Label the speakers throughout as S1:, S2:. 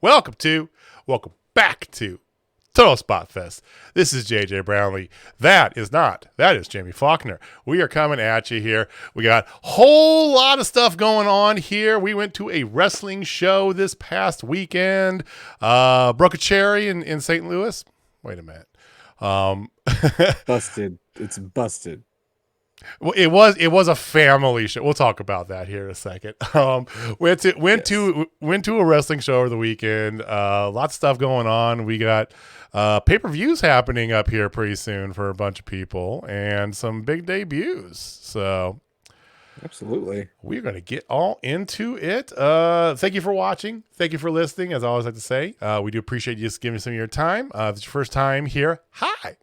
S1: welcome back to Total Spotfest. This is JJ Brownlee. That is Jamie Faulkner. We are coming at you here. We got a whole lot of stuff going on here. We went to a wrestling show this past weekend. Broke a cherry in St. Louis. Wait a minute.
S2: Busted. It's busted.
S1: Well, it was a family show. We'll talk about that here in a second. Went to a wrestling show over the weekend. Lots of stuff going on. We got pay-per-views happening up here pretty soon for a bunch of people and some big debuts. So
S2: absolutely,
S1: we're going to get all into it. Thank you for watching. Thank you for listening. As I always like to say, we do appreciate you just giving some of your time. If it's your first time here, hi.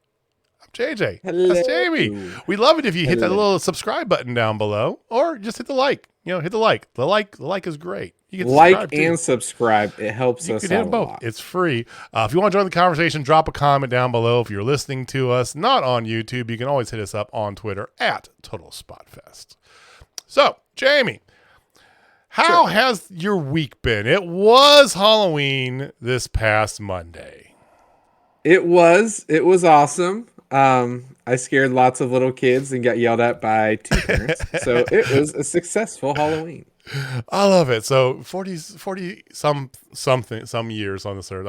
S1: JJ.
S2: Hello.
S1: That's Jamie. We love it if you hit that little subscribe button down below, or just hit the like. Hit the like. The like is great. You can
S2: like and subscribe. It helps us out a lot.
S1: It's free. If you want to join the conversation, drop a comment down below. If you're listening to us not on YouTube, you can always hit us up on Twitter at Total Spotfest. So, Jamie, how has your week been? It was Halloween this past Monday.
S2: It was awesome. I scared lots of little kids and got yelled at by two parents. So it was a successful Halloween.
S1: I love it. So 40 some years on this earth.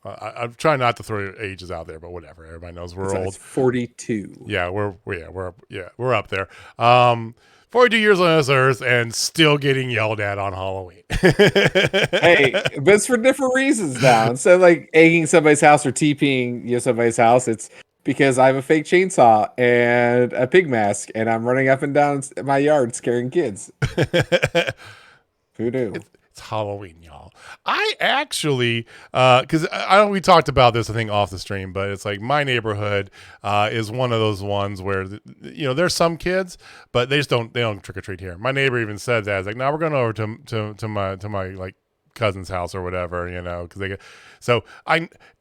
S1: I'm trying not to throw ages out there, but whatever. Everybody knows we're old.
S2: 42.
S1: Yeah, we're up there. 42 years on this earth and still getting yelled at on Halloween.
S2: Hey, but it's for different reasons now. Instead of like egging somebody's house or TPing somebody's house, it's because I have a fake chainsaw and a pig mask, and I'm running up and down my yard scaring kids. Who knew?
S1: It's Halloween, y'all. I actually, because I know we talked about this, I think, off the stream, but it's like my neighborhood is one of those ones where there's some kids, but they don't trick or treat here. My neighbor even said that. It's like, no, we're going over to my like cousin's house or whatever, because they get. So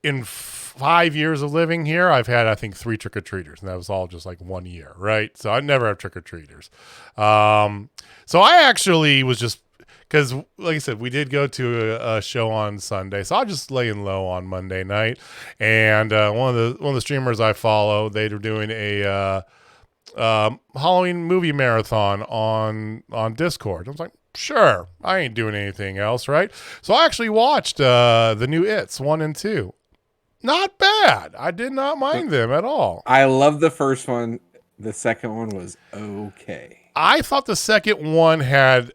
S1: in 5 years of living here, I've had, I think, 3 trick-or-treaters, and that was all just like 1 year, right? So I never have trick-or-treaters. So I actually was just, because like I said, we did go to a show on Sunday, so I was just laying low on Monday night, and one of the streamers I follow, they were doing a Halloween movie marathon on Discord. I was like, sure, I ain't doing anything else, right? So I actually watched the new It's 1 and 2. Not bad. I did not mind them at all.
S2: I love the first one. The second one was okay.
S1: I thought the second one had.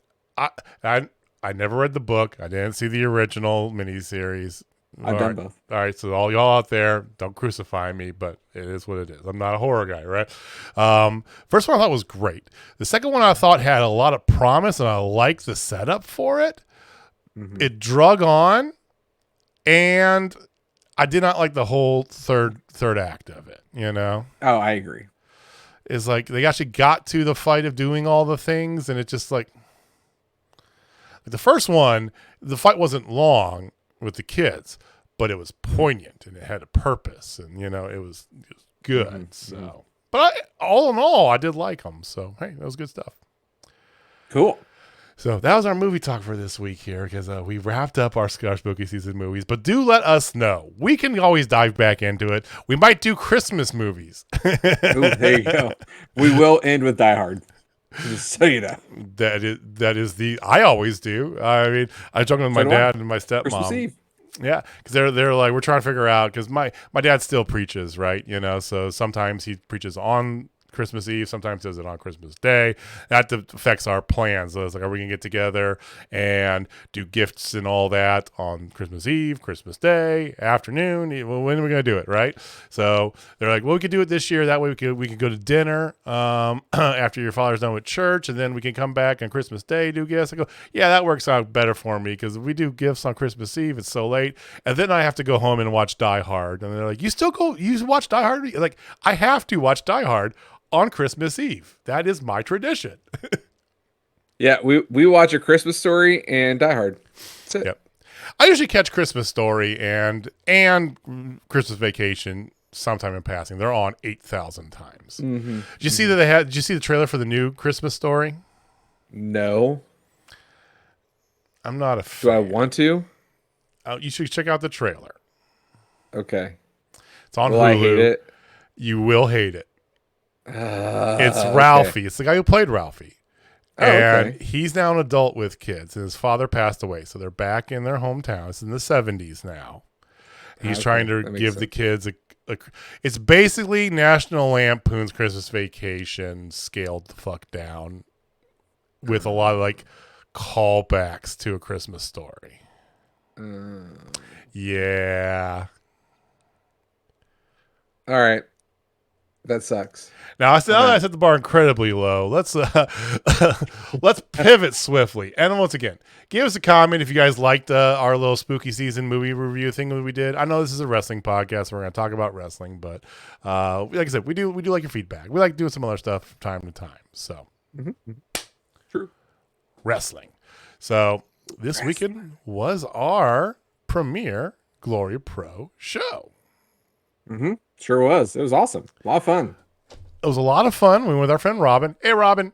S1: I never read the book. I didn't see the original miniseries.
S2: I've done both.
S1: All right, so all y'all out there, don't crucify me, but it is what it is. I'm not a horror guy, right? First one I thought was great. The second one I thought had a lot of promise, and I liked the setup for it. Mm-hmm. It drug on, and I did not like the whole third act of it.
S2: Oh, I agree.
S1: It's like they actually got to the fight of doing all the things, and it's just like the first one, the fight wasn't long with the kids, but it was poignant and it had a purpose, and it was good. Mm-hmm. So, but all in all, I did like them. So hey, that was good stuff.
S2: Cool.
S1: So that was our movie talk for this week here, because we wrapped up our spooky season movies. But do let us know. We can always dive back into it. We might do Christmas movies.
S2: Ooh, there you go. We will end with Die Hard. Just so you know.
S1: That is I always do. I mean, I was talking with my dad and my stepmom.
S2: Christmas Eve.
S1: Yeah, because they're like, we're trying to figure out, because my dad still preaches, right? So sometimes he preaches on Christmas Eve, sometimes does it on Christmas Day. That affects our plans. So it's like, are we gonna get together and do gifts and all that on Christmas Eve, Christmas Day, afternoon? Well, when are we gonna do it, right? So they're like, well, we could do it this year. That way we could go to dinner after your father's done with church, and then we can come back on Christmas Day, do gifts. I go, yeah, that works out better for me, because if we do gifts on Christmas Eve, it's so late, and then I have to go home and watch Die Hard. And they're like, you watch Die Hard? Like, I have to watch Die Hard on Christmas Eve. That is my tradition.
S2: Yeah, we watch A Christmas Story and Die Hard. That's it.
S1: Yep. I usually catch Christmas Story and Christmas Vacation sometime in passing. They're on 8,000 times. Mm-hmm. Did you see that did you see the trailer for the new Christmas Story?
S2: No.
S1: I'm not a fan.
S2: Do I want to?
S1: You should check out the trailer.
S2: Okay.
S1: It's on
S2: Will
S1: Hulu.
S2: I hate it?
S1: You will hate it. It's
S2: Okay.
S1: Ralphie. It's the guy who played Ralphie.
S2: Oh,
S1: And
S2: okay.
S1: he's now an adult with kids, and his father passed away. So they're back in their hometown. It's in the 70s now. He's trying to
S2: That makes
S1: give the
S2: sense.
S1: kids it's basically National Lampoon's Christmas Vacation scaled the fuck down with a lot of like callbacks to A Christmas Story. Yeah.
S2: All right. That sucks.
S1: Now I set the bar incredibly low. Let's let's pivot swiftly. And once again, give us a comment if you guys liked our little spooky season movie review thing that we did. I know this is a wrestling podcast, so we're going to talk about wrestling, but like I said, we do like your feedback. We like doing some other stuff from time to time. So
S2: True.
S1: wrestling. So this weekend was our premiere Glory Pro show.
S2: Sure was. It was awesome. A lot of fun.
S1: It was a lot of fun. We went with our friend Robin. Hey, Robin.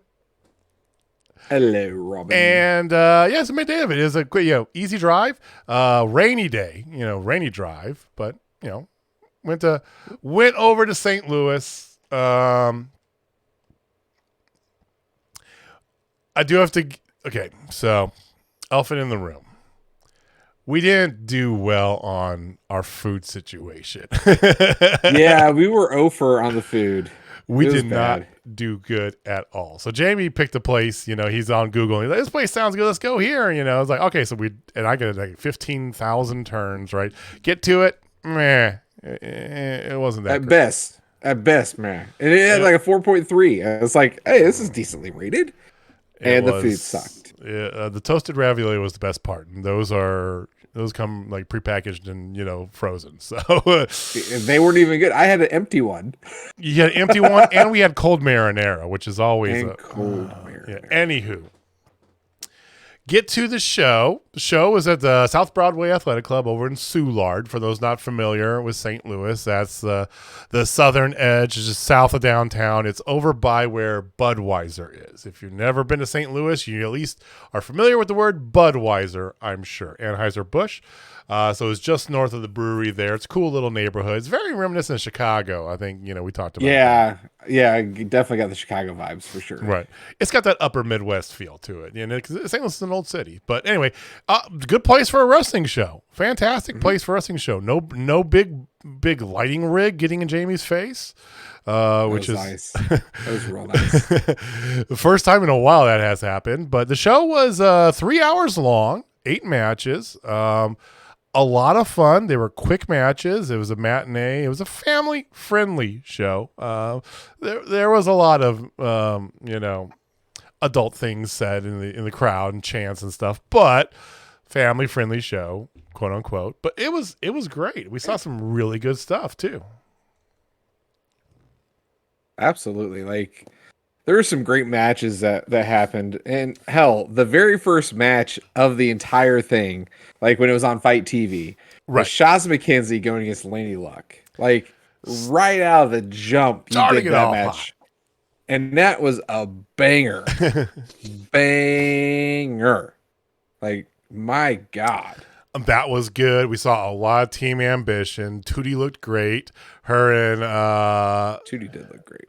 S2: Hello, Robin.
S1: And it's a midday of it. It was a quick, easy drive, rainy day, rainy drive, but went over to St. Louis. I do have to. Okay, so elephant in the room. We didn't do well on our food situation.
S2: Yeah, we were over on the food.
S1: We
S2: It was
S1: did
S2: bad.
S1: not do good at all. So Jamie picked a place, he's on Google. And he's like, this place sounds good. Let's go here. I was like, okay, so I got like 15,000 turns, right? Get to it. Meh. It wasn't that great.
S2: At best, man. And it had like a 4.3. I was like, hey, this is decently rated.
S1: It
S2: And the food
S1: was,
S2: sucked.
S1: the toasted ravioli was the best part. And those come like prepackaged and, frozen. So
S2: They weren't even good. I had an empty one.
S1: you had an empty one, and we had cold marinara, which is always
S2: And cold marinara.
S1: Anywho, get to the show. The show was at the South Broadway Athletic Club over in Soulard. For those not familiar with St. Louis, that's the southern edge, just south of downtown. It's over by where Budweiser is. If you've never been to St. Louis, you at least are familiar with the word Budweiser, I'm sure. Anheuser-Busch. So it's just north of the brewery there. It's a cool little neighborhood. It's very reminiscent of Chicago. I think, we talked about that.
S2: Yeah, I definitely got the Chicago vibes for sure.
S1: Right. It's got that upper Midwest feel to it. Because St. Louis is an old city. But anyway, good place for a wrestling show. Fantastic place for a wrestling show. No big lighting rig getting in Jamie's face. Which is
S2: nice. That was real nice.
S1: the first time in a while that has happened. But the show was 3 hours long, 8 matches. A lot of fun. They were quick matches. It was a matinee. It was a family-friendly show. There was a lot of adult things said in the crowd and chants and stuff, but family-friendly show, quote unquote. But it was great. We saw some really good stuff too.
S2: Absolutely. Like, there were some great matches that happened. And hell, the very first match of the entire thing, like when it was on Fight TV,
S1: Right.
S2: was Shaz McKenzie going against Laney Luck. Like, right out of the jump, you
S1: Starting
S2: did
S1: it
S2: that
S1: off
S2: match. And that was a banger. Banger. Like, my God.
S1: That was good. We saw a lot of team ambition. Tootie looked great. Her and
S2: Tootie did look great.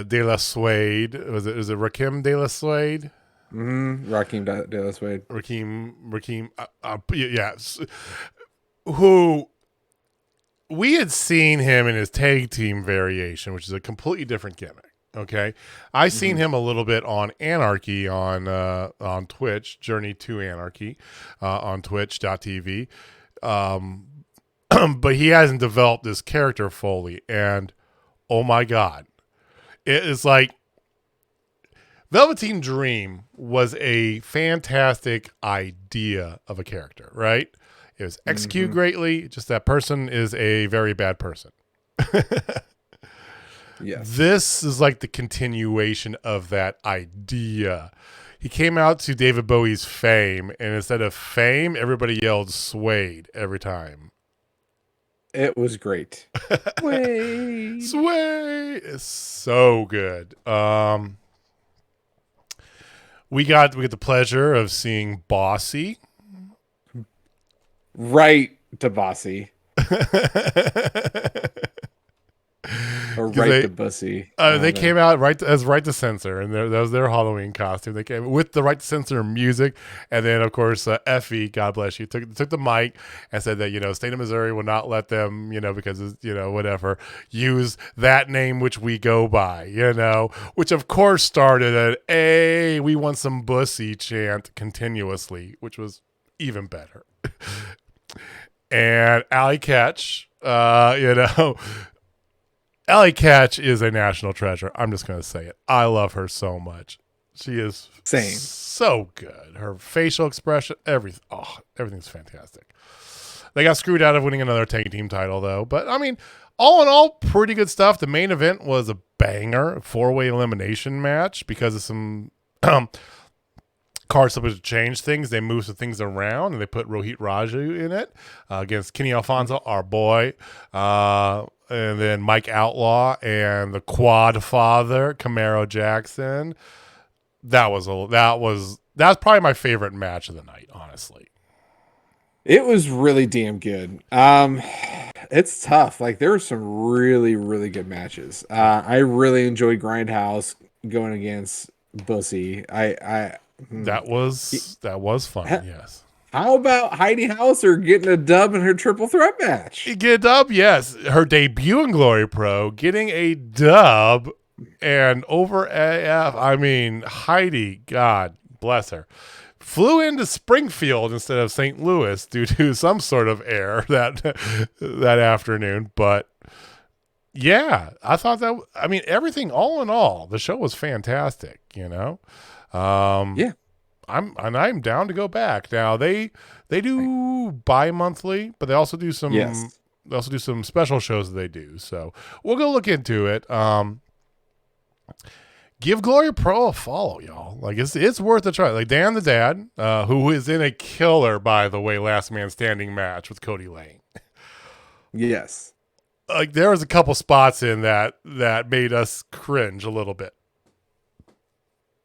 S1: De La Suede. Is it Rakim De La Suede?
S2: Raheem De La Suede.
S1: Rakim. Yes. Who we had seen him in his tag team variation, which is a completely different gimmick. Okay, I seen him a little bit on Anarchy on Twitch, Journey to Anarchy, on Twitch.tv, but he hasn't developed this character fully. And oh my God, it is like Velveteen Dream was a fantastic idea of a character, right? It was executed greatly. Just that person is a very bad person.
S2: Yes.
S1: This is like the continuation of that idea. He came out to David Bowie's Fame, and instead of Fame, everybody yelled Suede every time.
S2: It was great. Wait.
S1: Sway is so good. We got the pleasure of seeing Bossy
S2: right to Bossy or right to Bussy.
S1: They came out as Right to Censor, and that was their Halloween costume. They came with the Right to Censor music, and then of course Effie, God bless you, took the mic and said that state of Missouri will not let them because whatever use that name which we go by, which of course started at a we want some Bussy chant continuously, which was even better. And Alley Catch, Alley Catch is a national treasure. I'm just going to say it. I love her so much. She is so good. Her facial expression, everything's fantastic. They got screwed out of winning another tag team title, though. But, I mean, all in all, pretty good stuff. The main event was a banger, 4-way elimination match because of some cards supposed to change things. They moved some things around, and they put Rohit Raju in it against Kenny Alfonso, our boy. And then Mike Outlaw and the Quad Father, Camaro Jackson. That's probably my favorite match of the night, honestly.
S2: It was really damn good. It's tough. Like there were some really, really good matches. I really enjoyed Grindhouse going against Bussy.
S1: That was fun. Yes.
S2: How about Heidi Hauser getting a dub in her triple threat match?
S1: Get a dub, yes. Her debut in Glory Pro, getting a dub, and over AF. I mean, Heidi, God bless her, flew into Springfield instead of St. Louis due to some sort of error that afternoon. But yeah, I thought that. I mean, everything all in all, the show was fantastic. Yeah. I'm down to go back. Now they do bi-monthly, but they also do some special shows that they do. So we'll go look into it. Give Glory Pro a follow, y'all. Like it's worth a try. Like Dan the Dad, who is in a killer, by the way, last man standing match with Cody Lane.
S2: Yes.
S1: Like there was a couple spots in that made us cringe a little bit.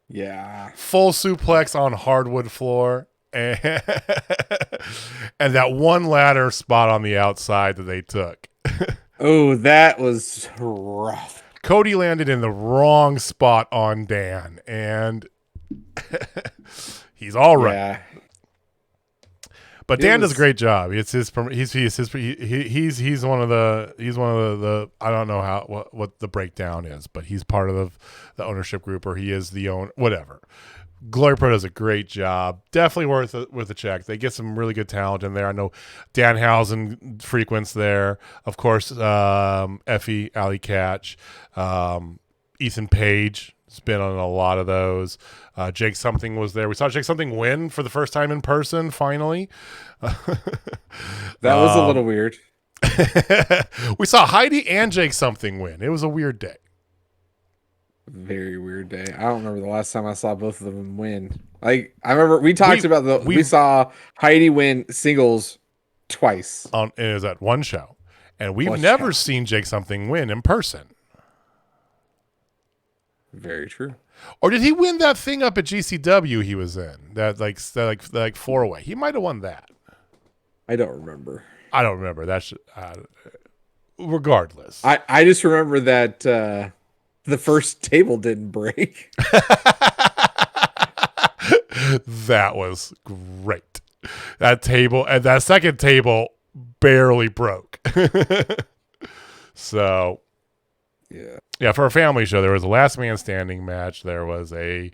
S2: Yeah.
S1: Full suplex on hardwood floor and that one ladder spot on the outside that they took.
S2: Oh, that was rough.
S1: Cody landed in the wrong spot on Dan, and he's all right. Yeah. But Dan does a great job. He's one of the I don't know what the breakdown is, but he's part of the ownership group, or he is the owner, whatever. Glory Pro does a great job. Definitely worth a check. They get some really good talent in there. I know Danhausen frequents there. Of course, Effie, Alley Catch, Ethan Page has been on a lot of those. Jake Something was there. We saw Jake Something win for the first time in person, finally.
S2: That was a little weird.
S1: We saw Heidi and Jake Something win. It was a weird day.
S2: Very weird day. I don't remember the last time I saw both of them win. Like I remember we saw Heidi win singles twice.
S1: It was at one show. And we've never seen Jake Something win in person.
S2: Very true.
S1: Or did he win that thing up at GCW he was in? That like 4-way. He might have won that.
S2: I don't remember.
S1: That's regardless.
S2: I just remember that the first table didn't break.
S1: That was great. That table and that second table barely broke. So yeah, for a family show, there was a last man standing match. There was a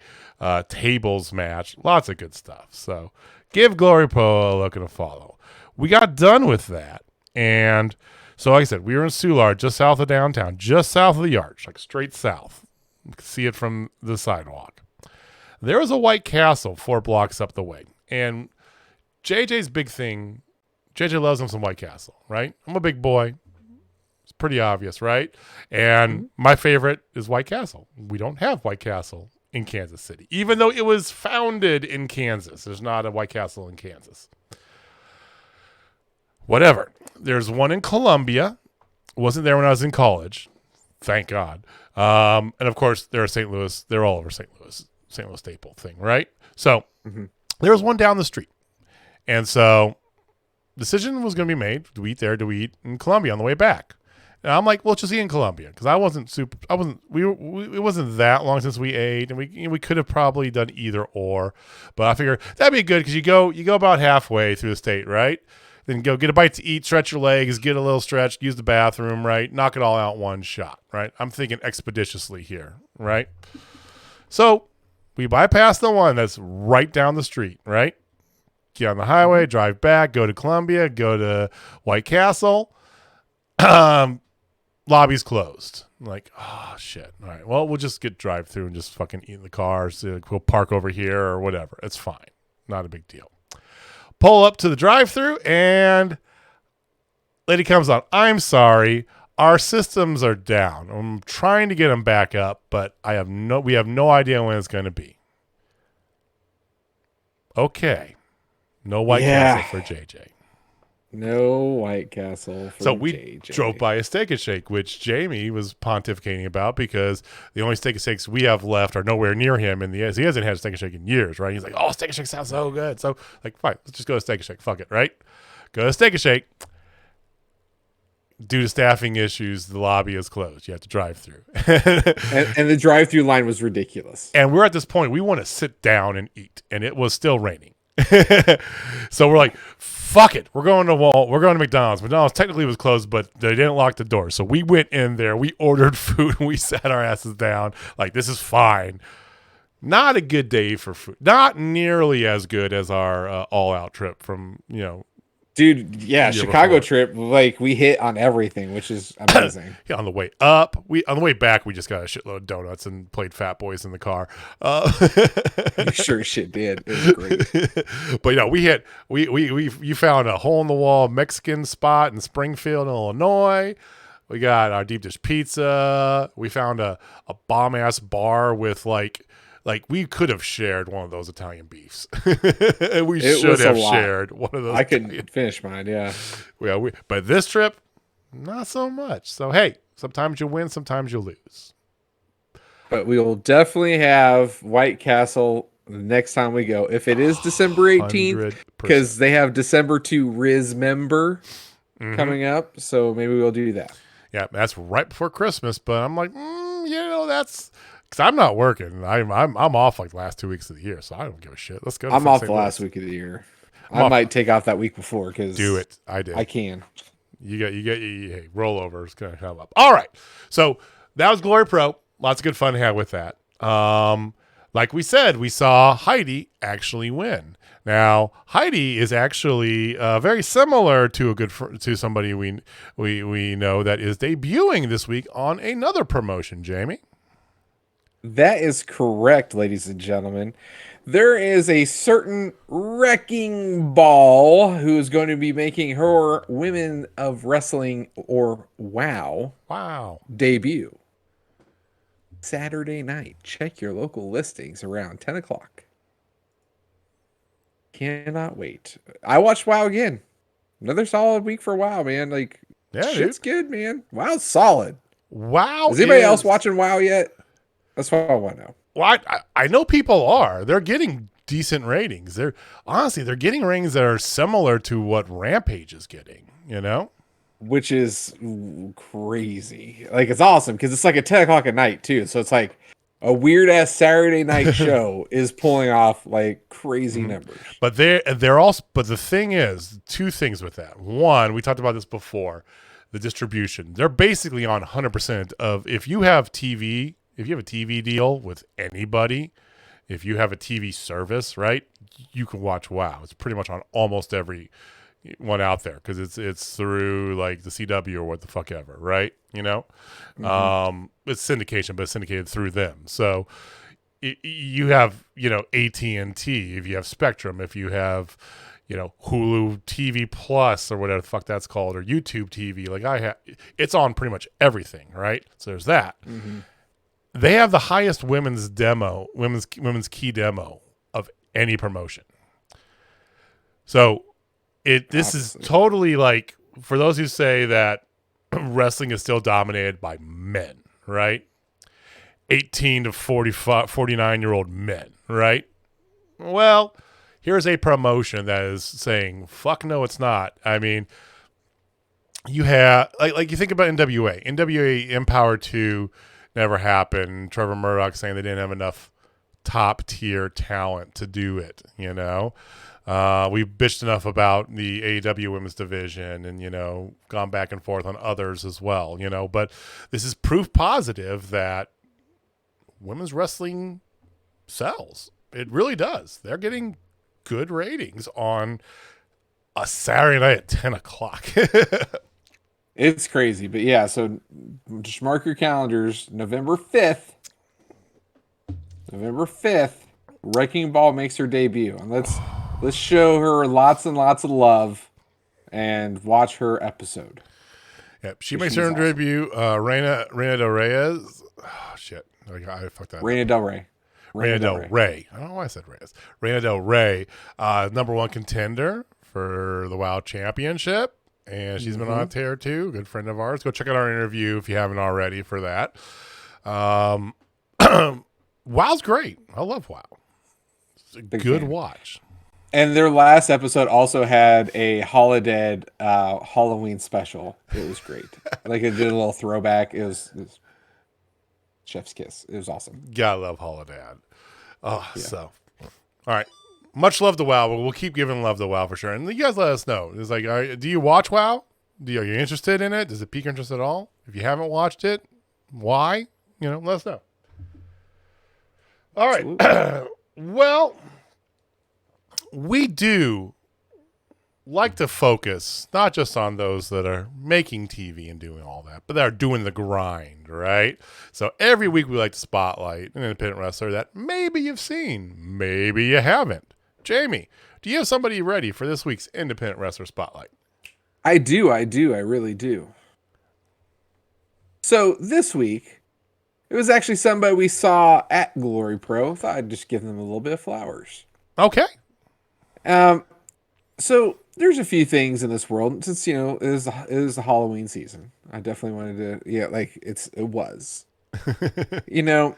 S1: tables match. Lots of good stuff. So give Glory Pro a look and a follow. We got done with that. And so, like I said, we were in Soulard, just south of downtown, just south of the Arch, like straight south. You can see it from the sidewalk. There was a White Castle 4 blocks up the way. And JJ's big thing, JJ loves him some White Castle, right? I'm a big boy. It's pretty obvious, right? And my favorite is White Castle. We don't have White Castle in Kansas City, even though it was founded in Kansas. There's not a White Castle in Kansas. Whatever. There's one in Columbia. Wasn't there when I was in college. Thank God. And of course, there are St. Louis. They're all over St. Louis staple thing, right? So there was one down the street. And so decision was going to be made. Do we eat there? Do we eat in Columbia on the way back? And I'm like, well, just eat in Columbia because it wasn't that long since we ate, and we could have probably done either or, but I figured that'd be good because you go about halfway through the state, right? Then go get a bite to eat, stretch your legs, get a little stretch, use the bathroom, right? Knock it all out one shot, right? I'm thinking expeditiously here, right? So we bypass the one that's right down the street, right? Get on the highway, drive back, go to Columbia, go to White Castle. Lobby's closed. I'm like, oh, shit. All right, well, we'll just get drive through and just fucking eat in the car. So we'll park over here or whatever. It's fine. Not a big deal. Pull up to the drive-through, and lady comes on. I'm sorry. Our systems are down. I'm trying to get them back up, but we have no idea when it's going to be. Okay. No White Castle for JJ.
S2: No White Castle for
S1: So we
S2: JJ.
S1: drove by a Steak and Shake, which Jamie was pontificating about because the only Steak and Shakes we have left are nowhere near him. He hasn't had a Steak and Shake in years, right? He's like, oh, Steak and Shake sounds so good. So, like, fine, let's just go to Steak and Shake. Fuck it, right? Go to Steak and Shake. Due to staffing issues, the lobby is closed. You have to drive through.
S2: and the drive-through line was ridiculous.
S1: And we're at this point, we want to sit down and eat, and it was still raining. So we're like, fuck it. We're going to McDonald's. McDonald's technically was closed, but they didn't lock the door. So we went in there, we ordered food, and we sat our asses down. Like, this is fine. Not a good day for food. Not nearly as good as our all-out trip from,
S2: Dude, yeah, Chicago
S1: before.
S2: trip, like, we hit on everything, which is amazing.
S1: Yeah, on the way up, on the way back, we just got a shitload of donuts and played Fat Boys in the car.
S2: You sure as shit did. It was great.
S1: But you found a hole in the wall Mexican spot in Springfield, Illinois. We got our deep dish pizza. We found a bomb ass bar with like we could have shared one of those Italian beefs. We should have shared one of those.
S2: I couldn't finish mine, yeah.
S1: But this trip, not so much. So, hey, sometimes you win, sometimes you lose.
S2: But we will definitely have White Castle the next time we go. If it is December 18th, because they have December 2 Riz member coming up. So maybe we'll do that.
S1: Yeah, that's right before Christmas. But I'm like, that's... Because I'm not working. I'm off like the last 2 weeks of the year, so I don't give a shit. Let's go.
S2: I'm off the last week of the year. I might take off that week before because
S1: do it. I did.
S2: I can.
S1: Hey, rollover is gonna come up. All right. So that was Glory Pro. Lots of good fun had with that. Like we said, we saw Heidi actually win. Now Heidi is actually very similar to to somebody we know that is debuting this week on another promotion. Jamie.
S2: That is correct, ladies and gentlemen. There is a certain Wrecking Ball who is going to be making her Women of Wrestling, or WOW, debut Saturday night. Check your local listings around 10 o'clock. Cannot wait. I watched WOW again. Another solid week for WOW, man. Like, shit's good, man. WOW's solid.
S1: WOW.
S2: Is anybody else watching WOW yet? That's what I want to know.
S1: Well, I know people are. They're getting decent ratings. They're getting ratings that are similar to what Rampage is getting,
S2: Which is crazy. Like, it's awesome because it's like at 10 o'clock at night, too. So it's like a weird-ass Saturday night show is pulling off, like, crazy numbers.
S1: But they're also... But the thing is, two things with that. One, we talked about this before, the distribution. They're basically on 100% of... If you have a TV deal with anybody, if you have a TV service, right, you can watch WOW. It's pretty much on almost every one out there because it's through like the CW or what the fuck ever, right? It's syndication, but it's syndicated through them. So you have AT&T, if you have Spectrum, if you have Hulu TV Plus or whatever the fuck that's called, or YouTube TV, like it's on pretty much everything, right? So there's that. They have the highest women's key demo of any promotion. So this is totally like, for those who say that wrestling is still dominated by men, right? 18 to 49-year-old men, right? Well, here's a promotion that is saying, fuck no, it's not. I mean, you have, like you think about NWA. NWA Empower 2 never happened. Trevor Murdoch saying they didn't have enough top tier talent to do it, you know? We've bitched enough about the AEW women's division and, you know, gone back and forth on others as well, you know, but this is proof positive that women's wrestling sells. It really does. They're getting good ratings on a Saturday night at 10 o'clock.
S2: It's crazy. But yeah, so just mark your calendars. November 5th, Wrecking Ball makes her debut. And let's show her lots and lots of love and watch her episode.
S1: Yep, she makes her debut. Reina Del Reyes. Oh, shit. I fucked that up.
S2: Reina Del Rey.
S1: Reina Del Rey. I don't know why I said Reyes. Reina Del Rey, number one contender for the WoW Championship. And she's been on a tear too. Good friend of ours. Go check out our interview if you haven't already for that. WoW's great. I love WoW. It's a good watch.
S2: And their last episode also had a Holodead Halloween special. It was great. Like it did a little throwback. It was chef's kiss. It was awesome.
S1: Gotta love Holodead. Oh, yeah. So. All right. Much love to WoW, but we'll keep giving love to WoW for sure. And you guys let us know. It's like, do you watch WoW? Are you interested in it? Does it pique interest at all? If you haven't watched it, why? You know, let us know. All right. Well, we do like to focus not just on those that are making TV and doing all that, but that are doing the grind, right? So every week we like to spotlight an independent wrestler that maybe you've seen, maybe you haven't. Jamie, do you have somebody ready for this week's independent wrestler spotlight?
S2: I do. I really do. So this week, it was actually somebody we saw at Glory Pro. Thought I'd just give them a little bit of flowers.
S1: Okay.
S2: So there's a few things in this world since, you know, it is the Halloween season. I definitely wanted to, it was, you know,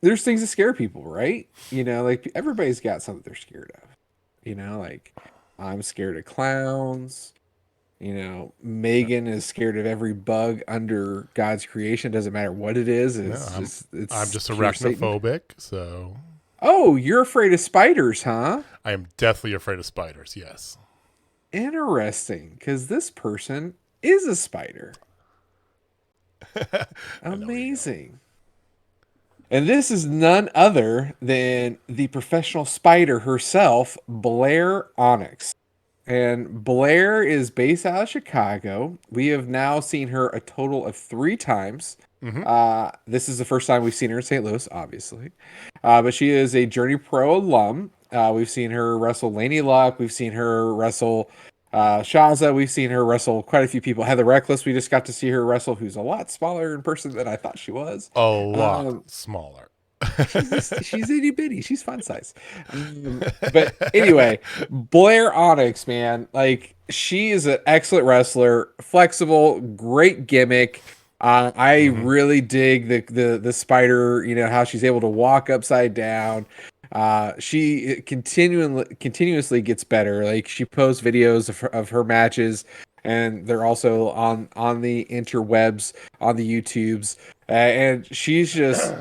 S2: there's things that scare people, right? You know, like everybody's got something they're scared of, you know, like I'm scared of clowns. You know, Megan is scared of every bug under God's creation. Doesn't matter what it is.
S1: I'm just arachnophobic, so.
S2: Oh, you're afraid of spiders, huh?
S1: I am deathly afraid of spiders, yes.
S2: Interesting, because this person is a spider. Amazing. And this is none other than the professional spider herself, Blair Onyx. And Blair is based out of Chicago. We have now seen her a total of 3 times. This is the first time we've seen her in St. Louis, obviously. But she is a Journey Pro alum. We've seen her wrestle Laney Luck. We've seen her wrestle Shaza. We've seen her wrestle quite a few people. Heather Reckless, we just got to see her wrestle, who's a lot smaller in person than I thought she was.
S1: A lot smaller.
S2: She's itty bitty. She's fun size. But anyway, Blair Onyx, man, like she is an excellent wrestler, flexible, great gimmick. I really dig the spider. You know how she's able to walk upside down. She continuously gets better. Like she posts videos of her matches, and they're also on the interwebs, on the YouTubes, and she's just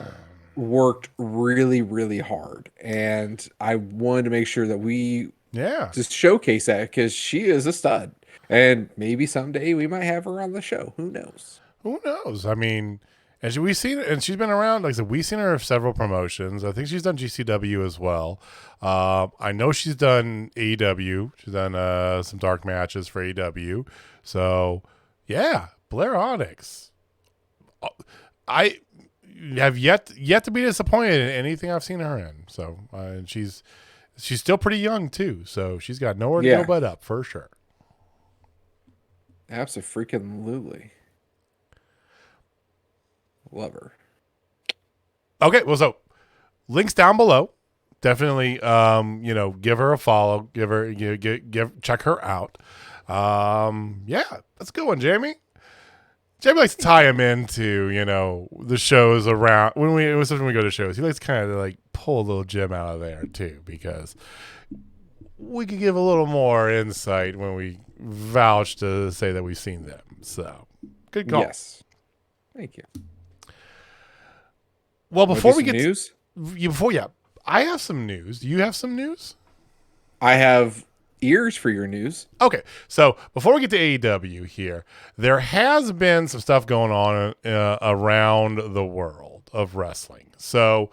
S2: worked really, really hard. And I wanted to make sure that we just showcase that because she is a stud. And maybe someday we might have her on the show. Who knows?
S1: Who knows? I mean, and we've seen it, and she's been around. Like I said, we've seen her in several promotions. I think she's done GCW as well. I know she's done AEW. She's done some dark matches for AEW. So, yeah, Blair Onyx. I have yet to be disappointed in anything I've seen her in. So, and she's still pretty young too. So she's got nowhere to go but up for sure.
S2: Absolutely. Love her.
S1: Okay, well, so links down below. Definitely, give her a follow. Check her out. That's a good one, Jamie. Jamie likes to tie him into, the shows around when we go to shows. He likes to kind of like pull a little gem out of there too, because we could give a little more insight when we vouch to say that we've seen them. So, good call.
S2: Yes. Thank you.
S1: Well, before we get
S2: news,
S1: I have some news. Do you have some news?
S2: I have ears for your news.
S1: Okay, so before we get to AEW here, there has been some stuff going on around the world of wrestling. So,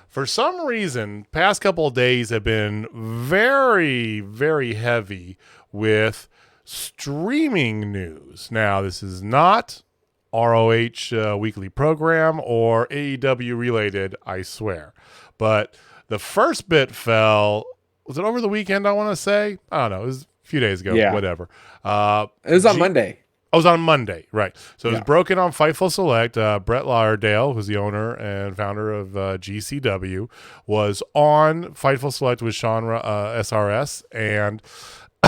S1: for some reason, past couple of days have been very, very heavy with streaming news. Now, this is not ROH weekly program or AEW related, I swear. But the first bit fell, was it over the weekend, I want to say? I don't know. It was a few days ago, whatever.
S2: It was on Monday.
S1: Oh, it was on Monday, right. So it was broken on Fightful Select. Brett Lauderdale, who's the owner and founder of GCW, was on Fightful Select with Sean SRS and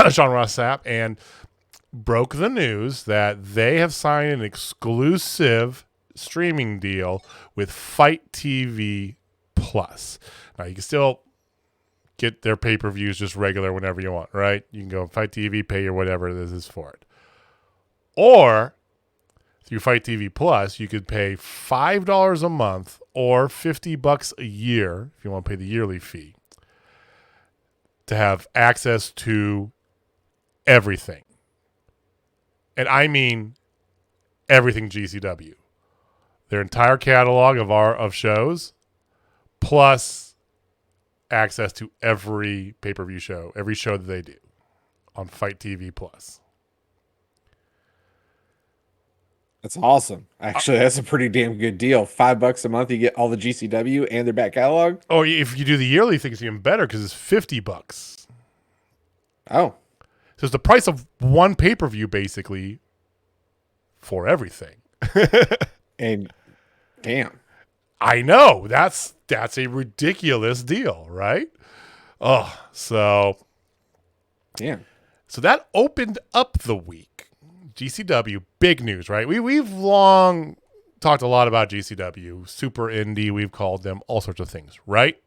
S1: Sean Ross Sapp, and broke the news that they have signed an exclusive streaming deal with Fight TV Plus. Now, you can still get their pay-per-views just regular whenever you want, right? You can go Fight TV, pay or whatever this is for it. Or through Fight TV Plus, you could pay $5 a month or $50 a year if you want to pay the yearly fee to have access to everything. And I mean everything GCW. Their entire catalog of shows, plus access to every pay-per-view show, every show that they do on Fight TV Plus.
S2: That's awesome. Actually, that's a pretty damn good deal. $5 a month, you get all the GCW and their back catalog.
S1: Oh, if you do the yearly thing, it's even better because it's $50.
S2: Oh.
S1: So it's the price of one pay-per-view, basically, for everything.
S2: And damn.
S1: I know. That's a ridiculous deal, right? Oh, so...
S2: Damn.
S1: So that opened up the week. GCW, big news, right? We've long talked a lot about GCW, super indie, we've called them, all sorts of things, right?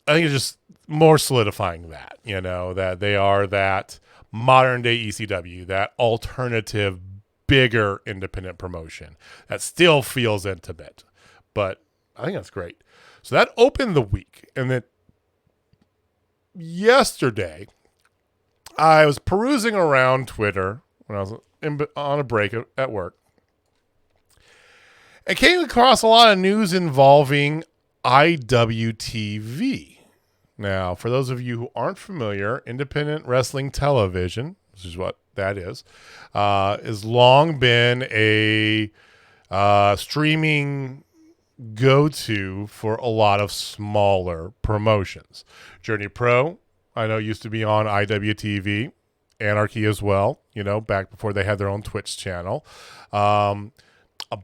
S1: I think it's just more solidifying that, that they are that modern day ECW, that alternative, bigger independent promotion that still feels intimate. But I think that's great. So that opened the week. And then yesterday, I was perusing around Twitter when I was on a break at work. I came across a lot of news involving IWTV. Now, for those of you who aren't familiar, independent wrestling television, which is what that is, has long been a streaming go-to for a lot of smaller promotions. Journey Pro, I know, used to be on IWTV, Anarchy as well, back before they had their own Twitch channel. A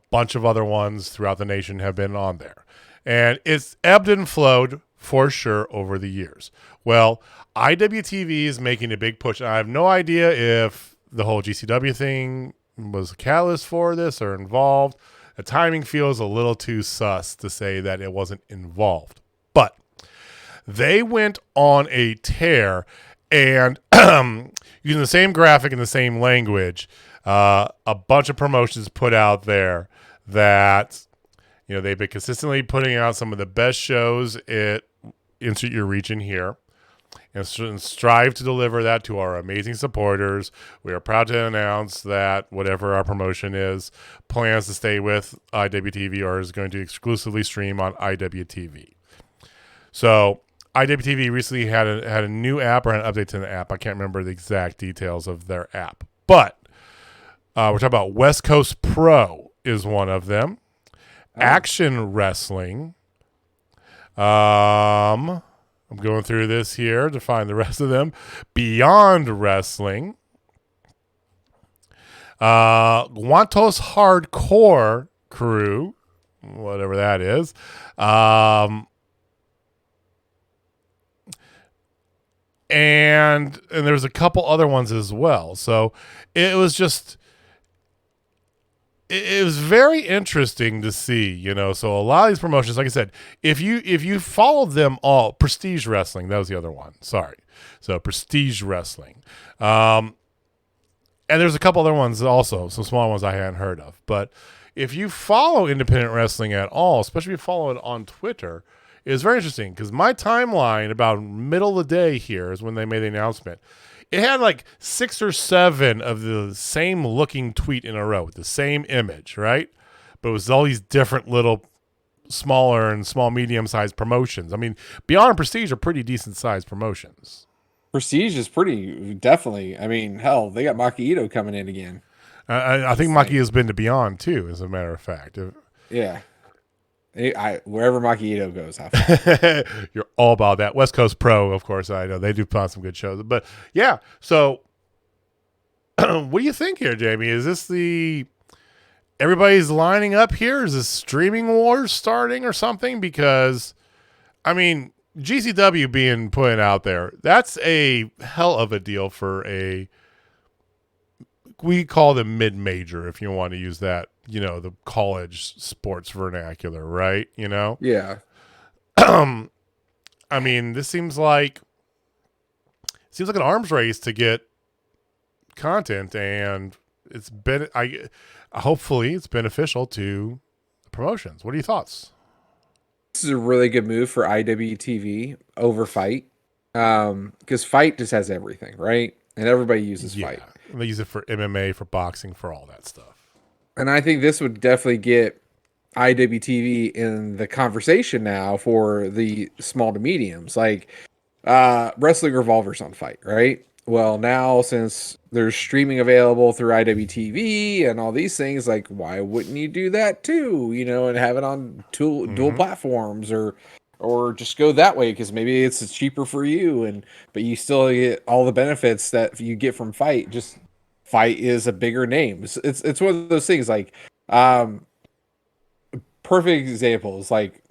S1: bunch of other ones throughout the nation have been on there. And it's ebbed and flowed for sure over the years. Well, IWTV is making a big push. And I have no idea if the whole GCW thing was a catalyst for this or involved. The timing feels a little too sus to say that it wasn't involved. But they went on a tear, and using the same graphic and the same language, a bunch of promotions put out there that they've been consistently putting out some of the best shows at Insert Your Region here, and strive to deliver that to our amazing supporters. We are proud to announce that whatever our promotion is, plans to stay with IWTV or is going to exclusively stream on IWTV. So IWTV recently had a new app or an update to the app. I can't remember the exact details of their app, but we're talking about West Coast Pro is one of them. Action Wrestling. I'm going through this here to find the rest of them. Beyond Wrestling. Guantos Hardcore Crew, whatever that is. And there's a couple other ones as well. So it was just it was very interesting to see, so a lot of these promotions, like I said, if you follow them all, Prestige Wrestling, that was the other one. Sorry. So Prestige Wrestling. And there's a couple other ones also, some small ones I hadn't heard of. But if you follow independent wrestling at all, especially if you follow it on Twitter, it's very interesting because my timeline about middle of the day here is when they made the announcement. It had like 6 or 7 of the same looking tweet in a row with the same image, right? But it was all these different little smaller and small, medium-sized promotions. I mean, Beyond and Prestige are pretty decent-sized promotions.
S2: Prestige is pretty definitely. I mean, hell, they got Maki Ito coming in again.
S1: I think Maki has been to Beyond, too, as a matter of fact.
S2: Yeah. Wherever Maki Ito goes, I follow.
S1: You're all about that. West Coast Pro, of course, I know. They do put on some good shows. But, yeah, so what do you think here, Jamie? Is this everybody's lining up here? Is this streaming wars starting or something? Because, I mean, GCW being put out there, that's a hell of a deal for we call them mid-major, if you want to use that, the college sports vernacular, right?
S2: Yeah.
S1: I mean, this seems like an arms race to get content, and hopefully it's beneficial to promotions. What are your thoughts?
S2: This is a really good move for IWTV over Fight, because Fight just has everything, right? And everybody uses Fight.
S1: They use it for MMA, for boxing, for all that stuff.
S2: And I think this would definitely get IWTV in the conversation now for the small to mediums, like Wrestling Revolver's on Fight, right? Well, now since there's streaming available through IWTV and all these things, like why wouldn't you do that too? And have it on dual platforms, or just go that way because maybe it's cheaper for you, but you still get all the benefits that you get from Fight. Just Fight is a bigger name. It's one of those things like perfect examples. Like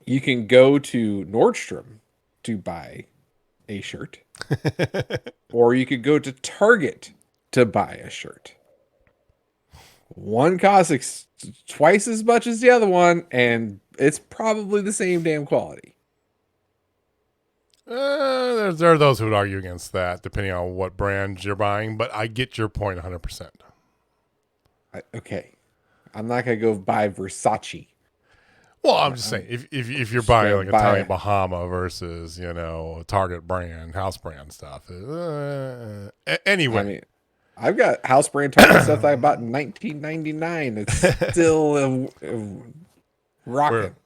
S2: you can go to Nordstrom to buy a shirt, or you could go to Target to buy a shirt. One costs twice as much as the other one, and it's probably the same damn quality.
S1: There are those who would argue against that, depending on what brand you're buying, but I get your point 100%.
S2: Okay. I'm not going to go buy Versace.
S1: Well, I'm just saying, if you're buying like a Tommy Bahama versus, Target brand, house brand stuff. Anyway. I mean,
S2: I've got house brand Target stuff that I bought in 1999. It's still rocking.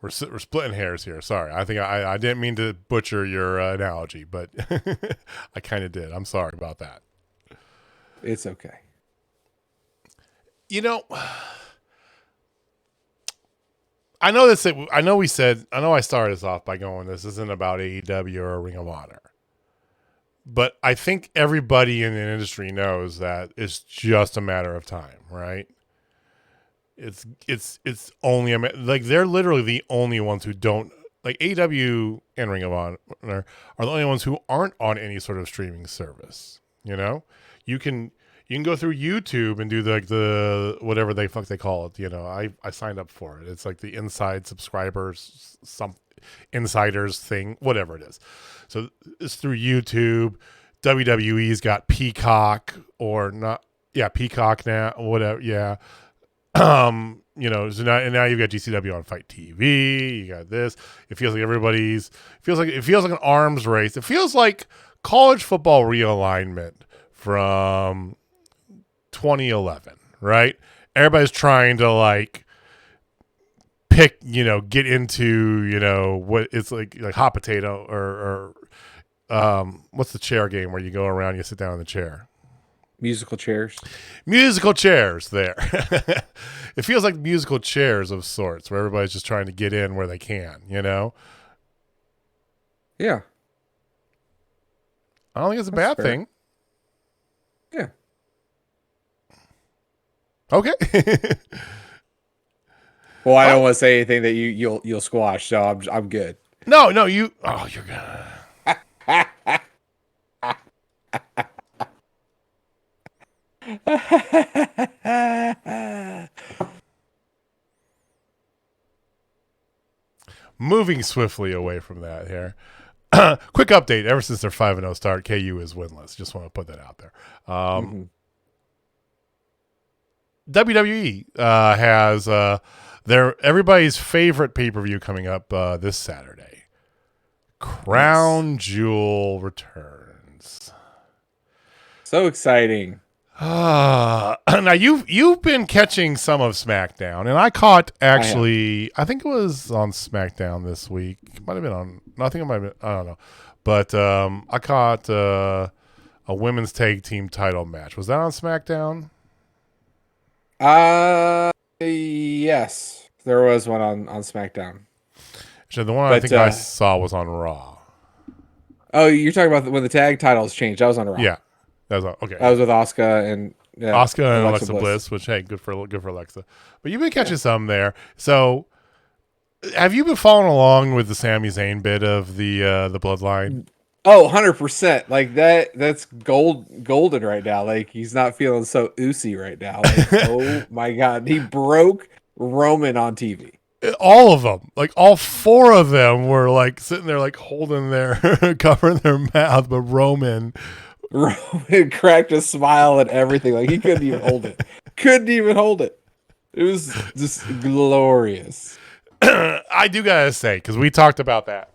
S1: We're splitting hairs here. Sorry. I think I didn't mean to butcher your analogy, but I kind of did. I'm sorry about that.
S2: It's okay.
S1: I know I started this off by going, this isn't about AEW or Ring of Honor. But I think everybody in the industry knows that it's just a matter of time, right? It's only like they're literally the only ones who don't, like AEW and Ring of Honor are the only ones who aren't on any sort of streaming service. You can go through YouTube and do the whatever they call it. I signed up for it. It's like the inside subscribers, some insiders thing, whatever it is. So it's through YouTube. WWE's got Peacock or not. Yeah, Peacock now, whatever. Yeah. So now you've got GCW on Fight TV. You got this. It feels like it feels like an arms race. It feels like college football realignment from 2011, right? Everybody's trying to pick, get into, what it's like hot potato or what's the chair game where you go around, you sit down in the chair?
S2: Musical chairs
S1: there. It feels like musical chairs of sorts where everybody's just trying to get in where they can,
S2: Yeah.
S1: I don't think it's a bad thing.
S2: Yeah.
S1: Okay.
S2: Well, I don't want to say anything that you'll squash, so I'm good.
S1: No, you're gonna. Moving swiftly away from that here. Quick update. Ever since their 5-0 start, KU is winless. Just want to put that out there.
S2: Mhm.
S1: WWE has their everybody's favorite pay-per-view coming up this Saturday. Crown Jewel returns.
S2: So exciting.
S1: Now you've been catching some of SmackDown, and I caught I think it was on SmackDown this week. It might have been on. No, I think it might have been. I don't know, but I caught a women's tag team title match. Was that on SmackDown?
S2: Yes, there was one on SmackDown.
S1: Actually, the one I think I saw was on Raw.
S2: Oh, you're talking about when the tag titles changed. That was on Raw.
S1: Yeah, that was okay.
S2: That was with Asuka and
S1: Alexa Bliss, which hey, good for Alexa. But you've been catching some there. So, have you been following along with the Sami Zayn bit of the Bloodline?
S2: Oh, 100%. Like that's golden right now. Like he's not feeling so oozy right now. Like, oh my God. He broke Roman on TV.
S1: All of them, like all 4 of them were like sitting there like holding their covering their mouth, but Roman
S2: cracked a smile and everything. Like he couldn't even hold it. Couldn't even hold it. It was just glorious.
S1: I do gotta say, because we talked about that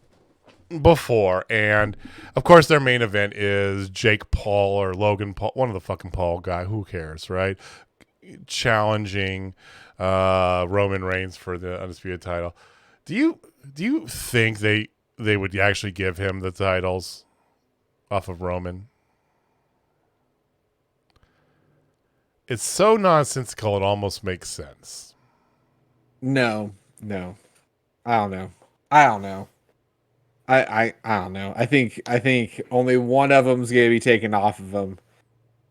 S1: before, and of course their main event is Jake Paul or Logan Paul, one of the fucking Paul guy, who cares, right? Challenging Roman Reigns for the undisputed title. Do you think they would actually give him the titles off of Roman? It's so nonsensical it almost makes sense.
S2: No. I don't know. I don't know. I don't know. I think only one of them's gonna be taken off of him,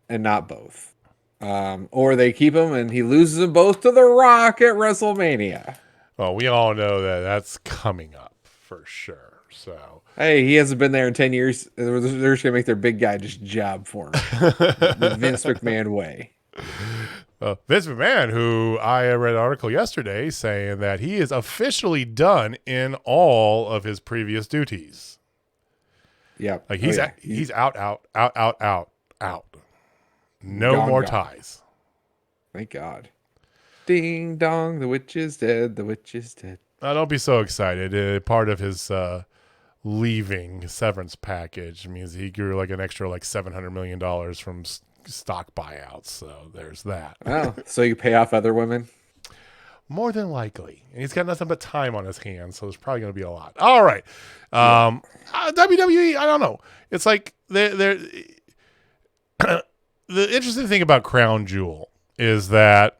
S2: and not both. Or they keep him and he loses them both to The Rock at WrestleMania.
S1: Well, we all know that that's coming up for sure. So
S2: hey, he hasn't been there in 10 years. They're just gonna make their big guy just job for him. The Vince McMahon way.
S1: Vince McMahon, who I read an article yesterday saying that he is officially done in all of his previous duties.
S2: Yeah,
S1: like he's out. No
S2: gone,
S1: more
S2: gone.
S1: ties.
S2: Thank God. Ding dong, the witch is dead. The witch is dead.
S1: Don't be so excited. Part of his leaving severance package means he grew like an extra like $700 million from stock buyouts. So there's that.
S2: Oh, so you pay off other women?
S1: More than likely. And he's got nothing but time on his hands, so there's probably going to be a lot. All right. WWE, I don't know. It's like they're the interesting thing about Crown Jewel is that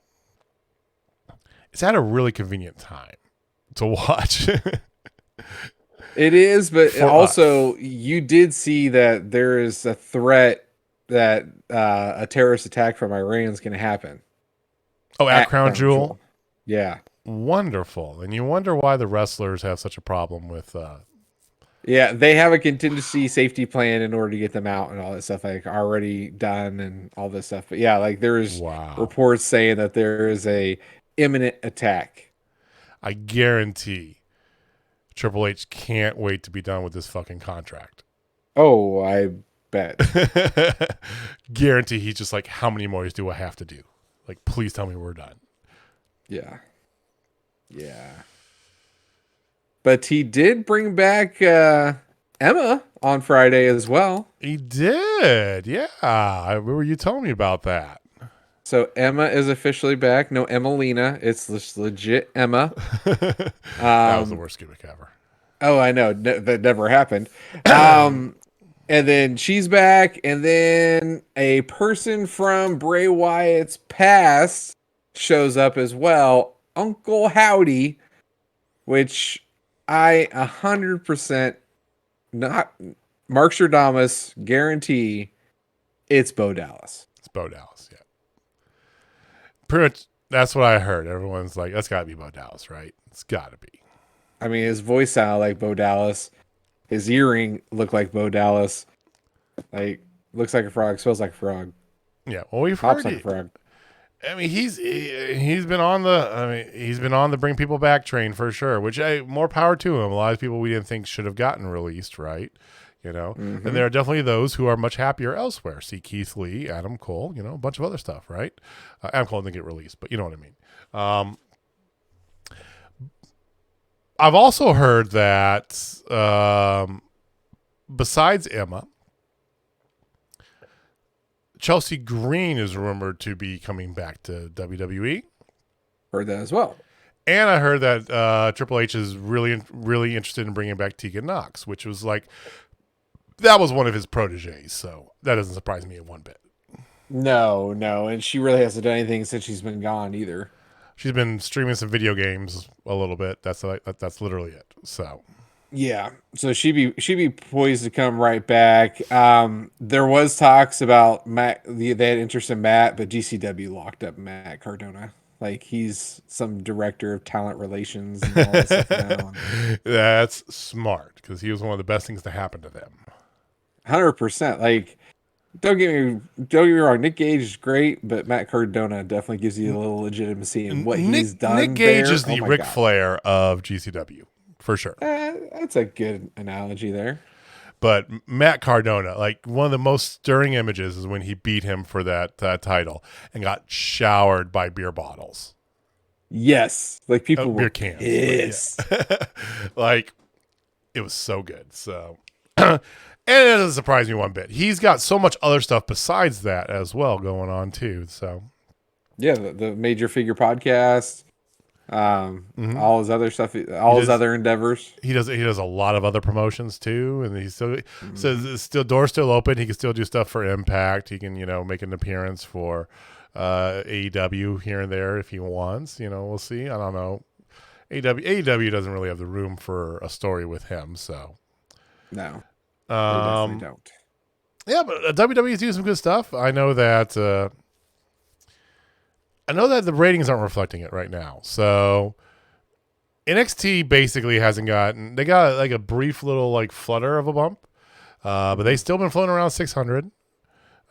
S1: it's at a really convenient time to watch.
S2: It is, but also you did see that there is a threat that a terrorist attack from Iran is going to happen.
S1: Oh, at Crown Jewel?
S2: Yeah.
S1: Wonderful. And you wonder why the wrestlers have such a problem with...
S2: Yeah, they have a contingency safety plan in order to get them out and all that stuff, like already done and all this stuff. But yeah, like there's reports saying that there is a imminent attack.
S1: I guarantee Triple H can't wait to be done with this fucking contract.
S2: Oh, I bet.
S1: Guarantee he's just like, how many more do I have to do? Like, please tell me we're done.
S2: Yeah. But he did bring back Emma on Friday as well.
S1: He did. Yeah. What were you telling me about that?
S2: So Emma is officially back. No Emelina. It's just legit Emma.
S1: That was the worst gimmick ever.
S2: Oh, I know. That never happened. And then she's back. And then a person from Bray Wyatt's past shows up as well. Uncle Howdy, which I 100% not Mark Stradamus guarantee it's Bo Dallas.
S1: It's Bo Dallas, yeah. Pretty much that's what I heard. Everyone's like, that's got to be Bo Dallas, right? It's got to be.
S2: I mean, his voice sounded like Bo Dallas. His earring looked like Bo Dallas. Like, looks like a frog, smells like a frog.
S1: Yeah, well, we've
S2: Pops
S1: heard
S2: like a
S1: it.
S2: frog.
S1: I mean, he's been on the he's been on the bring people back train for sure. Which more power to him. A lot of people we didn't think should have gotten released, right? You know, and there are definitely those who are much happier elsewhere. See Keith Lee, Adam Cole, you know, a bunch of other stuff, right? Adam Cole didn't get released, but you know what I mean. I've also heard that besides Emma, Chelsea Green is rumored to be coming back to WWE.
S2: Heard that as well.
S1: And I heard that Triple H is really interested in bringing back Tegan Knox, which was like, that was one of his proteges. So that doesn't surprise me in one bit.
S2: No, and she really hasn't done anything since she's been gone either.
S1: She's been streaming some video games a little bit. That's literally it. So
S2: yeah, so she'd be poised to come right back. There was talks about Matt. They had interest in Matt, but GCW locked up Matt Cardona. Like he's some director of talent relations and all that stuff now.
S1: That's smart because he was one of the best things to happen to them.
S2: 100%. Like, don't get me wrong. Nick Gage is great, but Matt Cardona definitely gives you a little legitimacy in what he's done.
S1: Nick Gage
S2: there.
S1: is the Ric Flair of GCW for sure.
S2: That's a good analogy there.
S1: But Matt Cardona, like one of the most stirring images is when he beat him for that title and got showered by beer bottles.
S2: Yes, like people were
S1: beer cans.
S2: pissed.
S1: Yeah. Like it was so good. So, and it doesn't surprise me one bit. He's got so much other stuff besides that as well going on too. So,
S2: yeah, the Major Figure podcast. All his other stuff, his other endeavors.
S1: He does a lot of other promotions too, and he still says it's still door's still open. He can still do stuff for Impact. He can make an appearance for AEW here and there if he wants. We'll see. I don't know. AEW doesn't really have the room for a story with him, so
S2: no, they definitely don't.
S1: Yeah, but WWE is doing some good stuff. I know that. I know that the ratings aren't reflecting it right now. So NXT basically hasn't gotten. They got like a brief little like flutter of a bump, but they still been floating around 600.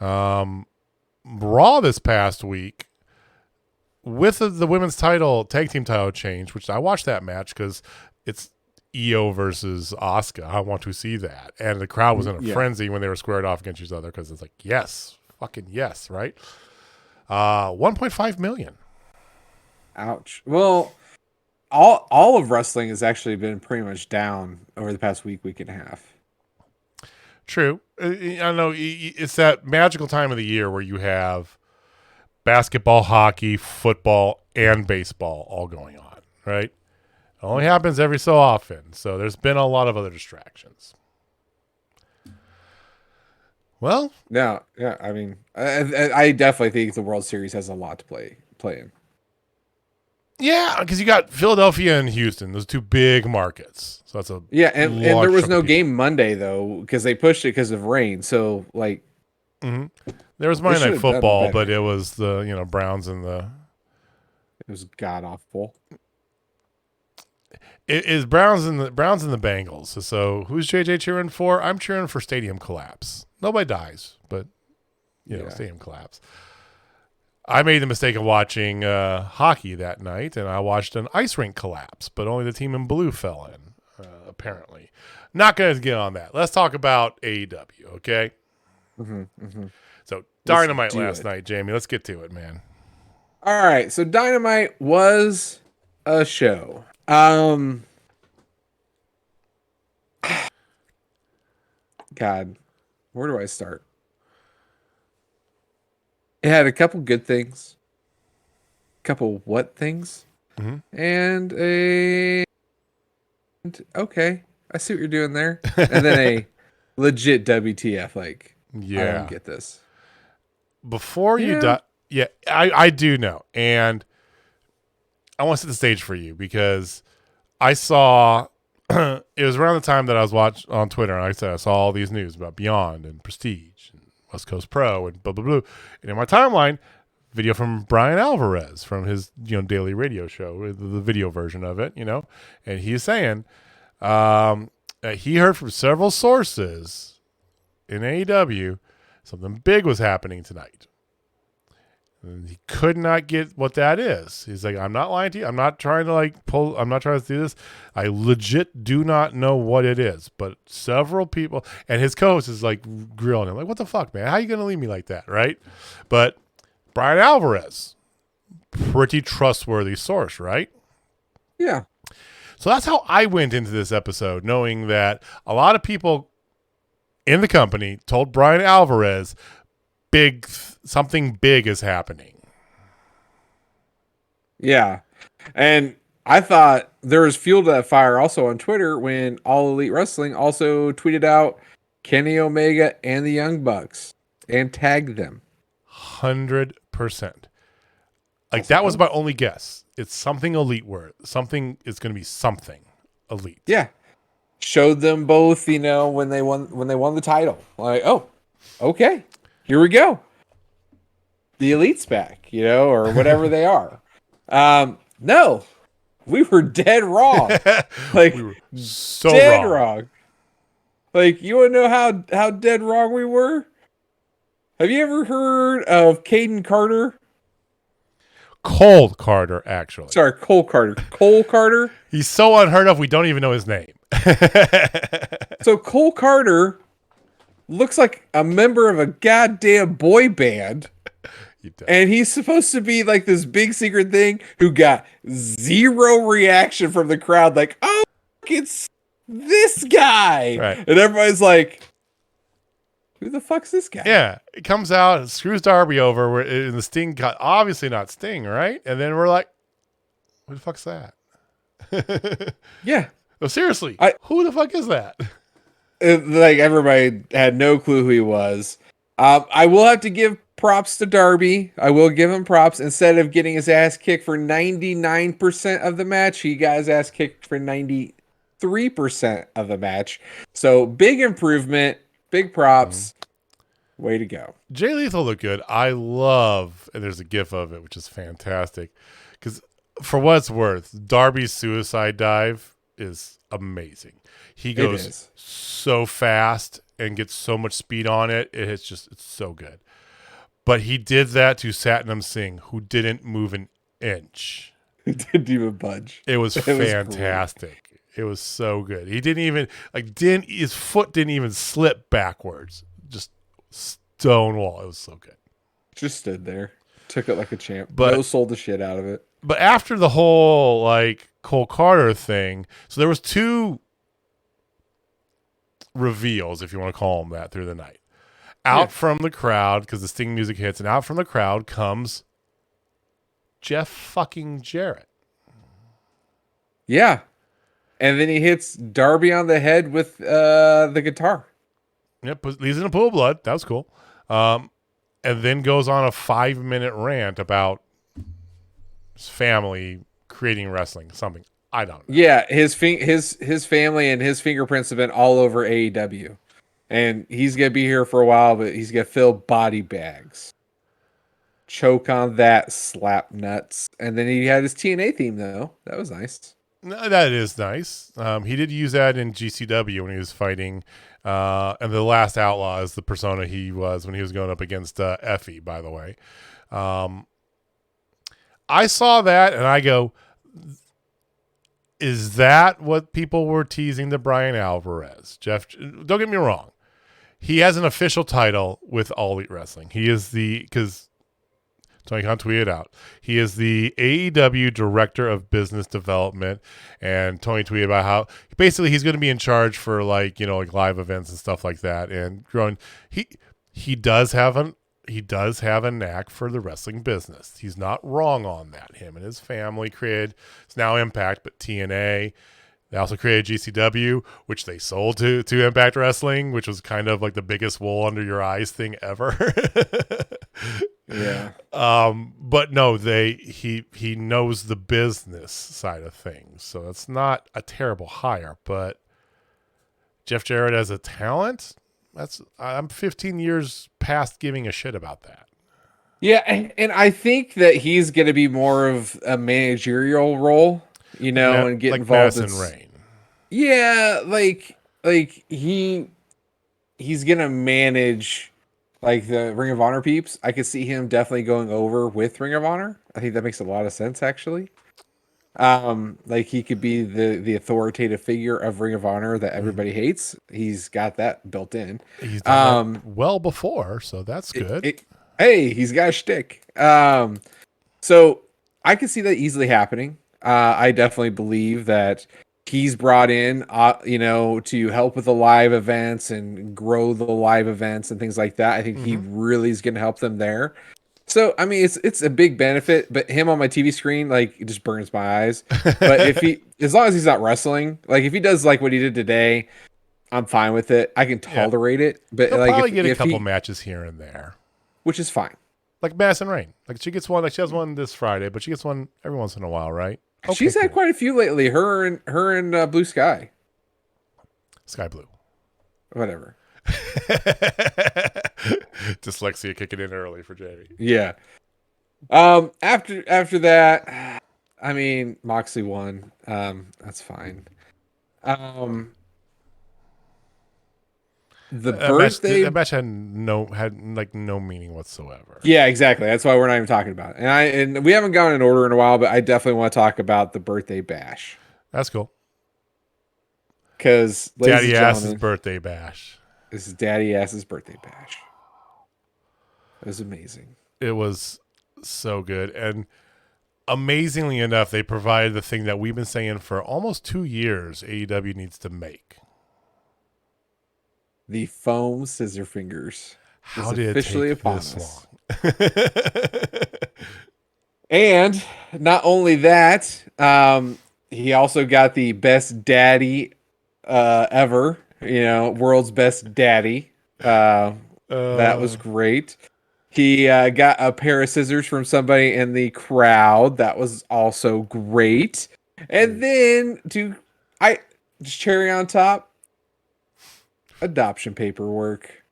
S1: Raw this past week with the women's title tag team title change, which I watched that match because it's Io versus Asuka. I want to see that, and the crowd was in a frenzy when they were squared off against each other because it's like yes, fucking yes, right? 1.5 million.
S2: Ouch. Well, all of wrestling has actually been pretty much down over the past week and a half.
S1: True. I know it's that magical time of the year where you have basketball, hockey, football, and baseball all going on, right? It only happens every so often, so there's been a lot of other distractions. Well,
S2: no, yeah, I mean, I definitely think the World Series has a lot to play in.
S1: Yeah, because you got Philadelphia and Houston, those two big markets. So that's
S2: and there was no game Monday though because they pushed it because of rain. So like,
S1: there was Monday Night Football, but it was the Browns and the.
S2: It was god awful.
S1: It is Browns and the Bengals. So who's JJ cheering for? I'm cheering for stadium collapse. Nobody dies, but stadium collapse. I made the mistake of watching hockey that night, and I watched an ice rink collapse, but only the team in blue fell in, apparently. Not going to get on that. Let's talk about AEW, okay? So, Dynamite last night, Jamie. Let's get to it, man.
S2: All right, so Dynamite was a show. God, where do I start? It had a couple good things, couple what things, and okay, I see what you're doing there, and then a legit WTF, like, I don't get this.
S1: Before you die, I do know, and I want to set the stage for you because I saw it was around the time that I was watching on Twitter, and like I said, I saw all these news about Beyond and Prestige and West Coast Pro and blah blah blah. And in my timeline, video from Brian Alvarez from his daily radio show, the video version of it, and he's saying he heard from several sources in AEW something big was happening tonight. And he could not get what that is. He's like, I'm not lying to you. I'm not trying to I'm not trying to do this. I legit do not know what it is. But several people, and his co-host is like grilling him, like, what the fuck, man? How are you going to leave me like that? Right. But Brian Alvarez, pretty trustworthy source, right?
S2: Yeah.
S1: So that's how I went into this episode, knowing that a lot of people in the company told Brian Alvarez something big is happening.
S2: Yeah. And I thought there was fuel to that fire also on Twitter when All Elite Wrestling also tweeted out Kenny Omega and the Young Bucks and tagged them.
S1: 100%. Like, that was my only guess. It's something elite word. Something is going to be something elite.
S2: Yeah. Showed them both, when they won the title. Like, oh, okay. Here we go. The Elite's back, or whatever they are. No. We were dead wrong. Like,
S1: we were so
S2: dead wrong. Like, you want to know how dead wrong we were? Have you ever heard of Caden Carter?
S1: Cole Carter, actually.
S2: Sorry, Cole Carter. Cole Carter?
S1: He's so unheard of, we don't even know his name.
S2: So Cole Carter looks like a member of a goddamn boy band. And he's supposed to be like this big secret thing who got zero reaction from the crowd. Like, oh, it's this guy.
S1: Right.
S2: And everybody's like, who the fuck's this guy?
S1: Yeah. It comes out, it screws Darby over, and the Sting got obviously not Sting, right? And then we're like, who the fuck's that?
S2: Yeah.
S1: No, seriously, who the fuck is that?
S2: Like, everybody had no clue who he was. I will have to give props to Darby. I will give him props. Instead of getting his ass kicked for 99% of the match, he got his ass kicked for 93% of the match. So big improvement, big props. Way to go.
S1: Jay Lethal looked good. I love, and there's a gif of it, which is fantastic. Because for what it's worth, Darby's suicide dive is amazing. He goes so fast and gets so much speed on it. It's so good. But he did that to Satnam Singh, who didn't move an inch.
S2: He didn't even budge.
S1: It was fantastic. It was so good. He didn't even his foot didn't even slip backwards. Just stonewall. It was so good.
S2: Just stood there, took it like a champ. But sold the shit out of it.
S1: But after the whole Cole Carter thing, so there was two reveals, if you want to call them that, through the night. Out from the crowd, because the Sting music hits, and out from the crowd comes Jeff fucking Jarrett.
S2: Yeah. And then he hits Darby on the head with the guitar.
S1: Yep, leaves in a pool of blood. That was cool. And then goes on a 5-minute rant about his family creating wrestling, something. I don't know.
S2: Yeah, his family and his fingerprints have been all over AEW. And he's going to be here for a while, but he's going to fill body bags. Choke on that, slap nuts. And then he had his TNA theme, though. That was nice.
S1: No, that is nice. He did use that in GCW when he was fighting. And the last Outlaw is the persona he was when he was going up against Effie, by the way. I saw that, and I go, is that what people were teasing to Brian Alvarez? Jeff, don't get me wrong. He has an official title with All Elite Wrestling. He is because Tony Khan tweeted out, he is the AEW Director of Business Development, and Tony tweeted about how basically he's going to be in charge for like live events and stuff like that, and growing. He does have a knack for the wrestling business. He's not wrong on that. Him and his family created, it's now Impact, but TNA. They also created GCW, which they sold to Impact Wrestling, which was kind of like the biggest wool under your eyes thing ever.
S2: Yeah.
S1: But no, he knows the business side of things. So that's not a terrible hire, but Jeff Jarrett as a talent, I'm 15 years past giving a shit about that.
S2: Yeah, and I think that he's going to be more of a managerial role, and get involved
S1: in Rain.
S2: Yeah, like he's going to manage Like the Ring of Honor peeps, I could see him definitely going over with Ring of Honor. I think that makes a lot of sense, actually. Like he could be the authoritative figure of Ring of Honor that everybody hates. He's got that built in.
S1: He's done that
S2: Um,
S1: well before, so that's
S2: it,
S1: good.
S2: it, hey, he's got a shtick. So I could see that easily happening. I definitely believe that he's brought in, to help with the live events and grow the live events and things like that. I think he really is going to help them there. So I mean, it's a big benefit, but him on my TV screen, like, it just burns my eyes. But as long as he's not wrestling, like if he does like what he did today, I'm fine with it. I can
S1: Yeah.
S2: tolerate it. But
S1: He'll
S2: like
S1: probably get a
S2: if
S1: couple
S2: he,
S1: matches here and there.
S2: which is fine.
S1: Like Madison Rain. Like she gets one, like she has one this Friday, but she gets one every once in a while, right? Okay,
S2: She's had quite a few lately. Her and Blue Sky,
S1: Sky Blue.
S2: whatever.
S1: Dyslexia kicking in early for Jamie.
S2: Yeah. After that, I mean, Moxley won. That's fine. The birthday
S1: that match had no meaning whatsoever.
S2: Yeah, exactly. That's why we're not even talking about it. And we haven't gone in order in a while, but I definitely want to talk about the birthday bash.
S1: That's cool.
S2: Because
S1: Daddy Ass's birthday bash.
S2: This is Daddy Ass's birthday bash. It was amazing.
S1: It was so good. And amazingly enough, they provided the thing that we've been saying for almost 2 years AEW needs to make.
S2: The foam scissor fingers.
S1: How did officially it take this long?
S2: And not only that, he also got the best daddy ever. World's best daddy. That was great. He got a pair of scissors from somebody in the crowd. That was also great. And then just cherry on top, adoption paperwork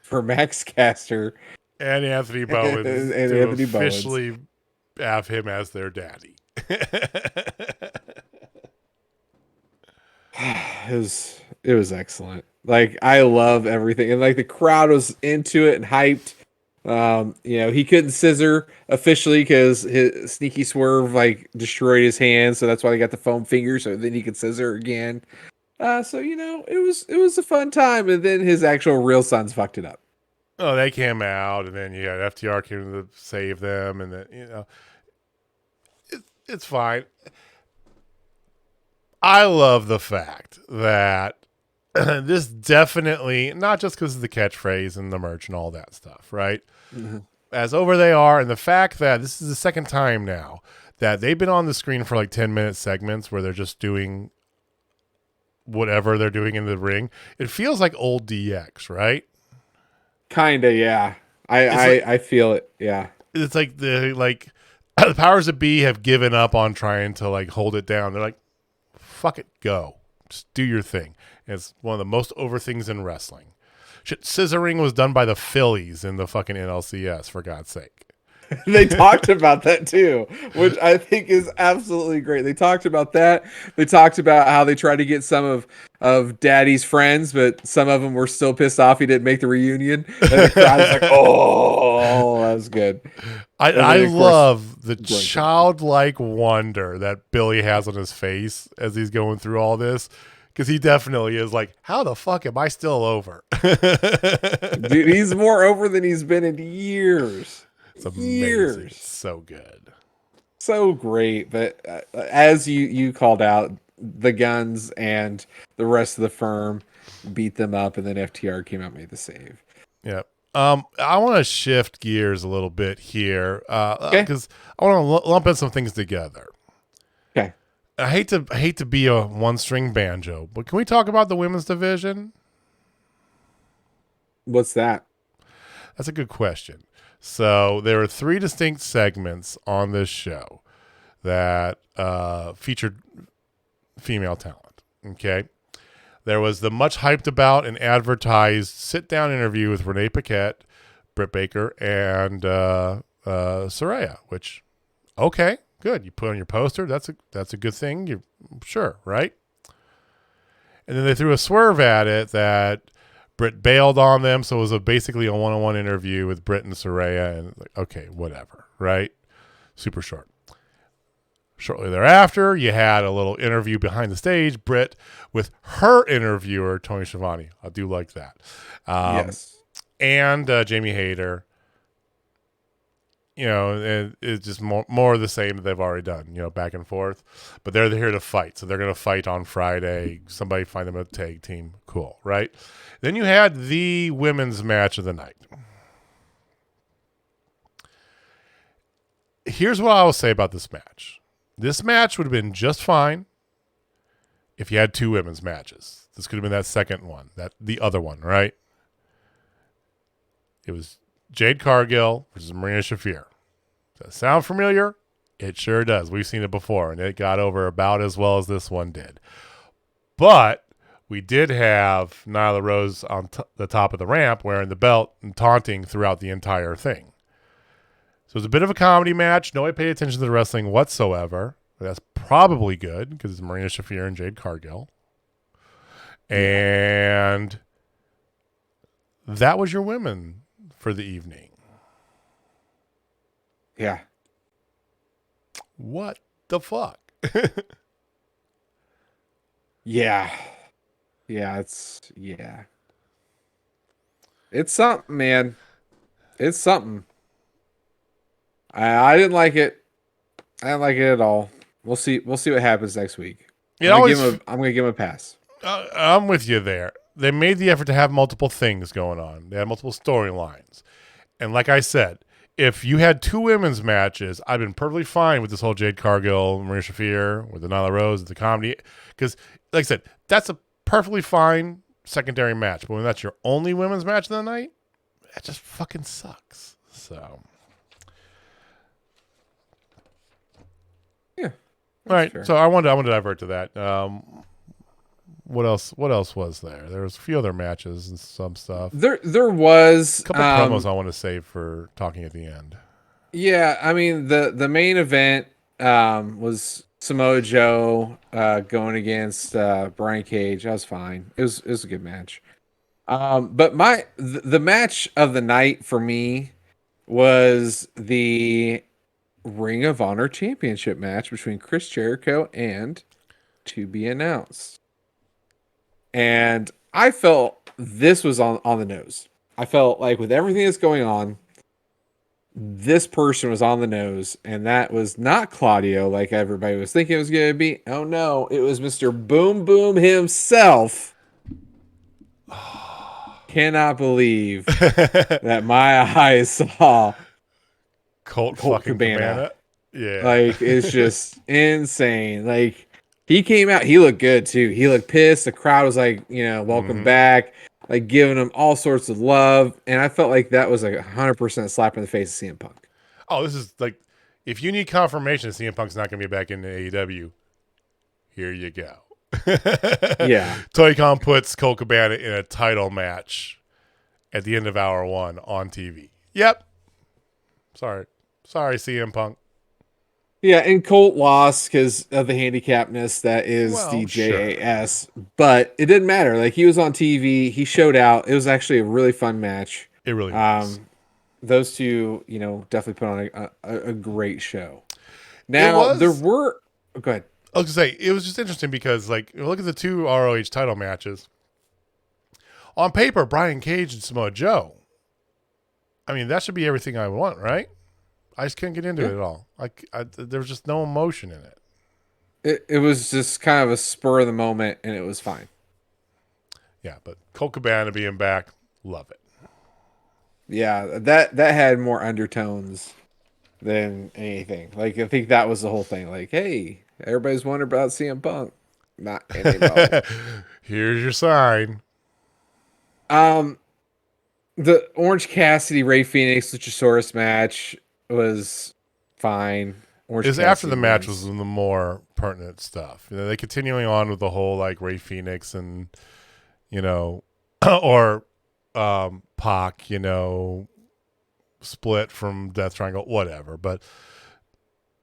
S2: for Max Caster
S1: and Anthony Bowens
S2: and
S1: to
S2: Anthony
S1: officially have him as their daddy.
S2: It was excellent. Like, I love everything, and like the crowd was into it and hyped. He couldn't scissor officially because his sneaky swerve like destroyed his hand, so that's why they got the foam finger, so then he could scissor again. It was a fun time, and then his actual real sons fucked it up.
S1: Oh, they came out, and then you had FTR came to save them, and then it's fine. I love the fact that this definitely, not just because of the catchphrase and the merch and all that stuff, right? Mm-hmm. As over they are, and the fact that this is the second time now that they've been on the screen for like 10-minute segments where they're just doing whatever they're doing in the ring. It feels like old DX, right?
S2: Kinda, yeah. I feel it, yeah.
S1: It's like the powers that be have given up on trying to like hold it down. They're like, fuck it, go. Just do your thing. And it's one of the most over things in wrestling. Shit, scissoring was done by the Phillies in the fucking NLCS, for God's sake.
S2: They talked about that too, which I think is absolutely great. They talked about that. They talked about how they tried to get some of Daddy's friends, but some of them were still pissed off he didn't make the reunion. And the crowd was like, "Oh, that was good."
S1: I love the childlike wonder that Billy has on his face as he's going through all this. Because he definitely is like, how the fuck am I still over?
S2: Dude, he's more over than he's been in years.
S1: It's amazing. It's so good.
S2: So great. But as you called out, the Guns and the rest of the firm beat them up, and then FTR came out and made the save.
S1: Yeah. I want to shift gears a little bit here because I want to lump in some things together.
S2: Okay.
S1: I hate to be a one-string banjo, but can we talk about the women's division?
S2: What's that?
S1: That's a good question. So there are 3 distinct segments on this show that featured female talent. Okay. There was the much hyped about and advertised sit-down interview with Renee Paquette, Britt Baker, and Saraya, which, okay, good. You put on your poster. That's a good thing. You're sure, right? And then they threw a swerve at it that Britt bailed on them, so it was basically a one-on-one interview with Britt and Saraya, and like, okay, whatever, right? Super short. Shortly thereafter, you had a little interview behind the stage, Britt with her interviewer, Tony Schiavone. I do like that.
S2: Yes.
S1: And Jamie Hayter. It's just more of the same that they've already done, back and forth. But they're here to fight. So they're going to fight on Friday. Somebody find them a tag team. Cool, right? Then you had the women's match of the night. Here's what I will say about this match. This match would have been just fine if you had two women's matches. This could have been that second one, the other one, right? It was Jade Cargill versus Marina Shafir. Does that sound familiar? It sure does. We've seen it before, and it got over about as well as this one did. But we did have Nyla Rose on the top of the ramp wearing the belt and taunting throughout the entire thing. So it was a bit of a comedy match. Nobody paid attention to the wrestling whatsoever. That's probably good because it's Marina Shafir and Jade Cargill. And that was your women for the evening.
S2: Yeah.
S1: What the fuck?
S2: Yeah. It's something, man. It's something. I didn't like it. I didn't like it at all. We'll see what happens next week. I'm gonna give him a pass.
S1: I'm with you there. They made the effort to have multiple things going on. They had multiple storylines. And like I said, if you had two women's matches, I'd been perfectly fine with this whole Jade Cargill, Maria Shafir, with the Nyla Rose, the comedy. Because, like I said, that's a perfectly fine secondary match. But when that's your only women's match of the night, that just fucking sucks. So,
S2: yeah.
S1: All right.
S2: Fair.
S1: So I wanted to divert to that. What else was there? There was a few other matches and some stuff.
S2: There was
S1: a couple promos I want to save for talking at the end.
S2: Yeah, I mean the main event was Samoa Joe going against Brian Cage. That was fine. It was a good match. But the match of the night for me was the Ring of Honor Championship match between Chris Jericho and to be announced. And I felt this was on the nose. I felt like with everything that's going on, this person was on the nose, and that was not Claudio like everybody was thinking it was going to be. Oh no, it was Mr. Boom Boom himself. Cannot believe that my eyes saw
S1: Colt fucking Cabana. Yeah.
S2: Like, it's just insane. Like, he came out, he looked good too. He looked pissed. The crowd was like, welcome back, like giving him all sorts of love. And I felt like that was like 100% slap in the face of CM Punk.
S1: Oh, this is like, if you need confirmation that CM Punk's not going to be back in the AEW, here you go.
S2: Yeah.
S1: Tony Khan puts Colt Cabana in a title match at the end of hour one on TV. Yep. Sorry, CM Punk.
S2: Yeah, and Colt lost because of the handicapness that is DJAS. Sure. But it didn't matter. Like, he was on TV. He showed out. It was actually a really fun match.
S1: It really was.
S2: Those two, definitely put on a great show. Now, there were... Oh, go ahead.
S1: I was going to say, it was just interesting because, like, look at the two ROH title matches. On paper, Brian Cage and Samoa Joe. I mean, that should be everything I want, right? I just couldn't get into it at all. There was just no emotion in it.
S2: It was just kind of a spur of the moment, and it was fine.
S1: Yeah, but Colt Cabana being back, love it.
S2: Yeah, that had more undertones than anything. Like, I think that was the whole thing. Like, hey, everybody's wondering about CM Punk. Not anymore.
S1: Here's your sign.
S2: The Orange Cassidy Ray Phoenix Luchasaurus match was fine.
S1: After the match was the more pertinent stuff. They continuing on with the whole like Ray Phoenix and or Pac, split from Death Triangle, whatever. But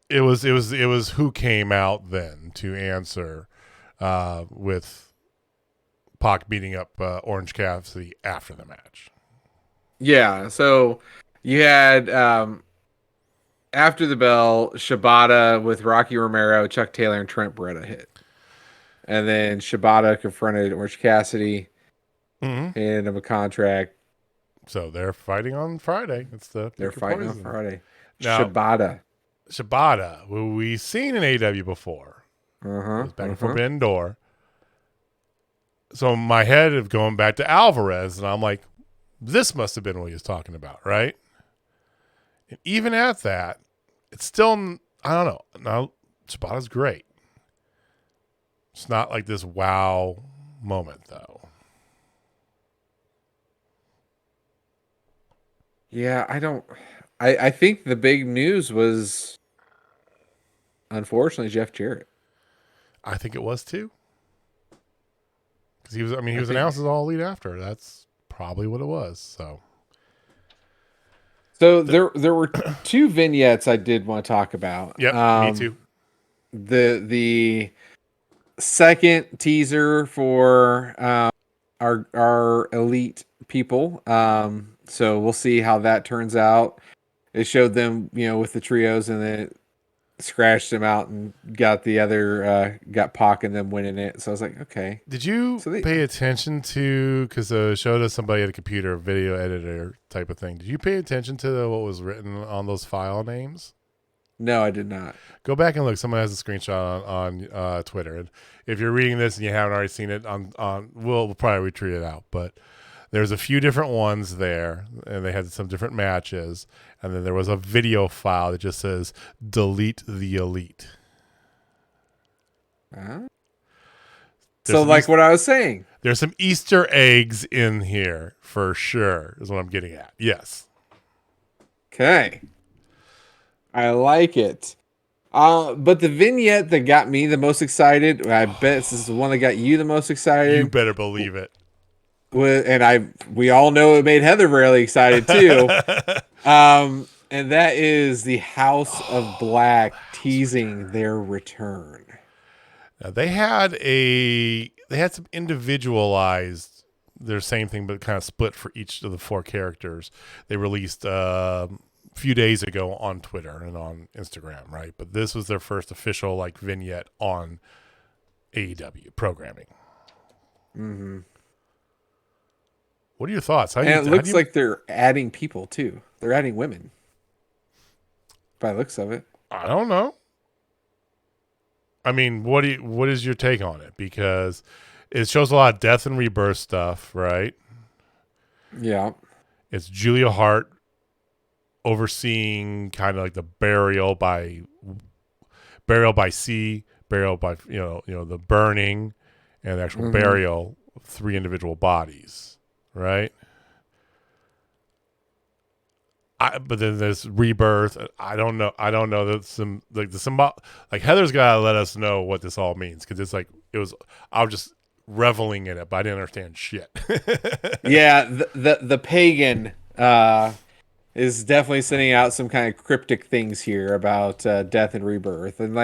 S1: it was who came out then to answer with Pac beating up Orange Cassidy after the match.
S2: Yeah, so you had after the bell, Shibata with Rocky Romero, Chuck Taylor, and Trent Beretta hit. And then Shibata confronted Orange Cassidy, handed him a contract.
S1: So they're fighting on Friday. It's the
S2: They're
S1: Pick Your
S2: fighting on
S1: Poison.
S2: Friday.
S1: Now,
S2: Shibata,
S1: who we've seen in AEW before. It was back in Forbidden Door. So my head of going back to Alvarez, and I'm like, this must have been what he was talking about, right? And even at that, it's still, I don't know. Now, Shibata's great. It's not like this wow moment, though.
S2: Yeah, I think the big news was, unfortunately, Jeff Jarrett.
S1: I think it was too. Because he was announced as All Elite after. That's probably what it was.
S2: So there were two vignettes I did want to talk about.
S1: Yep, me too.
S2: The second teaser for our elite people. So we'll see how that turns out. It showed them, with the trios, and then it scratched them out and got the other got Pac and them winning it. So I was like, okay.
S1: Did you pay attention to, because it showed us somebody at a computer, video editor type of thing. Did you pay attention to what was written on those file names?
S2: No, I did not.
S1: Go back and look. Someone has a screenshot on Twitter. And if you're reading this and you haven't already seen it, we'll probably retweet it out. But there's a few different ones there, and they had some different matches. And then there was a video file that just says, delete the elite.
S2: So like what I was saying.
S1: There's some Easter eggs in here for sure, is what I'm getting at. Yes.
S2: Okay. I like it. But the vignette that got me the most excited, I bet this is the one that got you the most excited.
S1: You better believe it.
S2: We all know it made Heather really excited too. And that is the House of Black teasing their return.
S1: Now, they had some individualized, their same thing, but kind of split for each of the four characters. They released few days ago on Twitter and on Instagram, right? But this was their first official vignette on AEW programming.
S2: Mm-hmm.
S1: What are your thoughts?
S2: It looks like they're adding people too. They're adding women. By the looks of it.
S1: I don't know. I mean, what is your take on it? Because it shows a lot of death and rebirth stuff, right?
S2: Yeah.
S1: It's Julia Hart overseeing kind of like the burial by sea, burial by the burning, and the actual burial of three individual bodies, right? But then there's rebirth. I don't know that some the symbol, Heather's got to let us know what this all means, because it's I was just reveling in it, but I didn't understand shit.
S2: Yeah, the pagan is definitely sending out some kind of cryptic things here about death and rebirth. And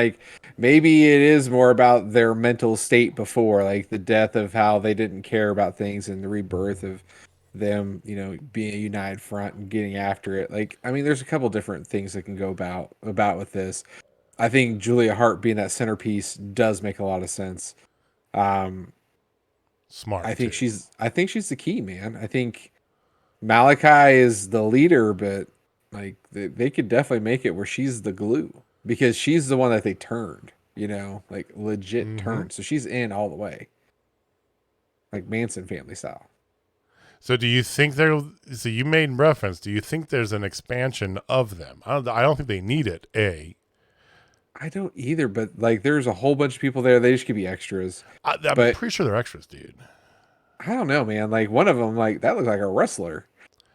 S2: maybe it is more about their mental state before, the death of how they didn't care about things, and the rebirth of them, being a united front and getting after it. There's a couple different things that can go about with this. I think Julia Hart being that centerpiece does make a lot of sense.
S1: Smart.
S2: I think she's the key, man. I think Malachi is the leader, but they could definitely make it where she's the glue, because she's the one that they turned, legit turned. So she's in all the way, like Manson family style.
S1: So do you think so you made reference, do you think there's an expansion of them? I don't think they need it,
S2: I don't either, but there's a whole bunch of people there. They just could be extras.
S1: I'm pretty sure they're extras, dude.
S2: I don't know, man. One of them, that looks like a wrestler.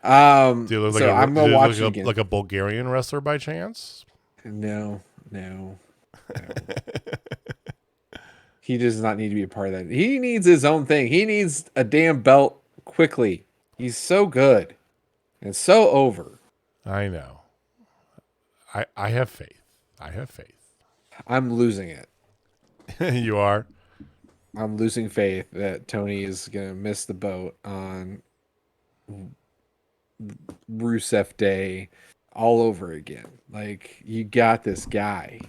S1: Dude,
S2: I'm gonna watch it again.
S1: Like a Bulgarian wrestler by chance?
S2: No. He does not need to be a part of that. He needs his own thing. He needs a damn belt quickly. He's so good and so over.
S1: I know. I have faith.
S2: I'm losing it.
S1: You are?
S2: I'm losing faith that Tony is gonna miss the boat on Rusev Day all over again. Like, you got this guy.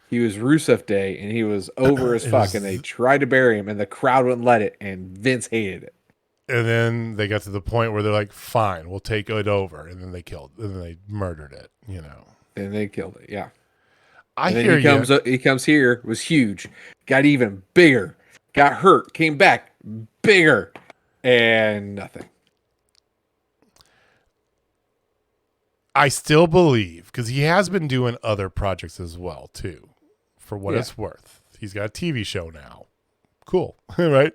S2: He was Rusev Day, and he was over as
S1: It
S2: fuck, and they
S1: was,
S2: tried to bury him, and the crowd wouldn't let it, and Vince hated it.
S1: and then they got to the point where they're like, "Fine, we'll take it over," and then and then they murdered it.
S2: And they killed it, yeah.
S1: I
S2: And then
S1: hear you.
S2: he comes here, was huge, got even bigger, got hurt, came back bigger, and nothing.
S1: I still believe because he has been doing other projects as well too. For what it's worth, he's got a TV show now. Cool, right?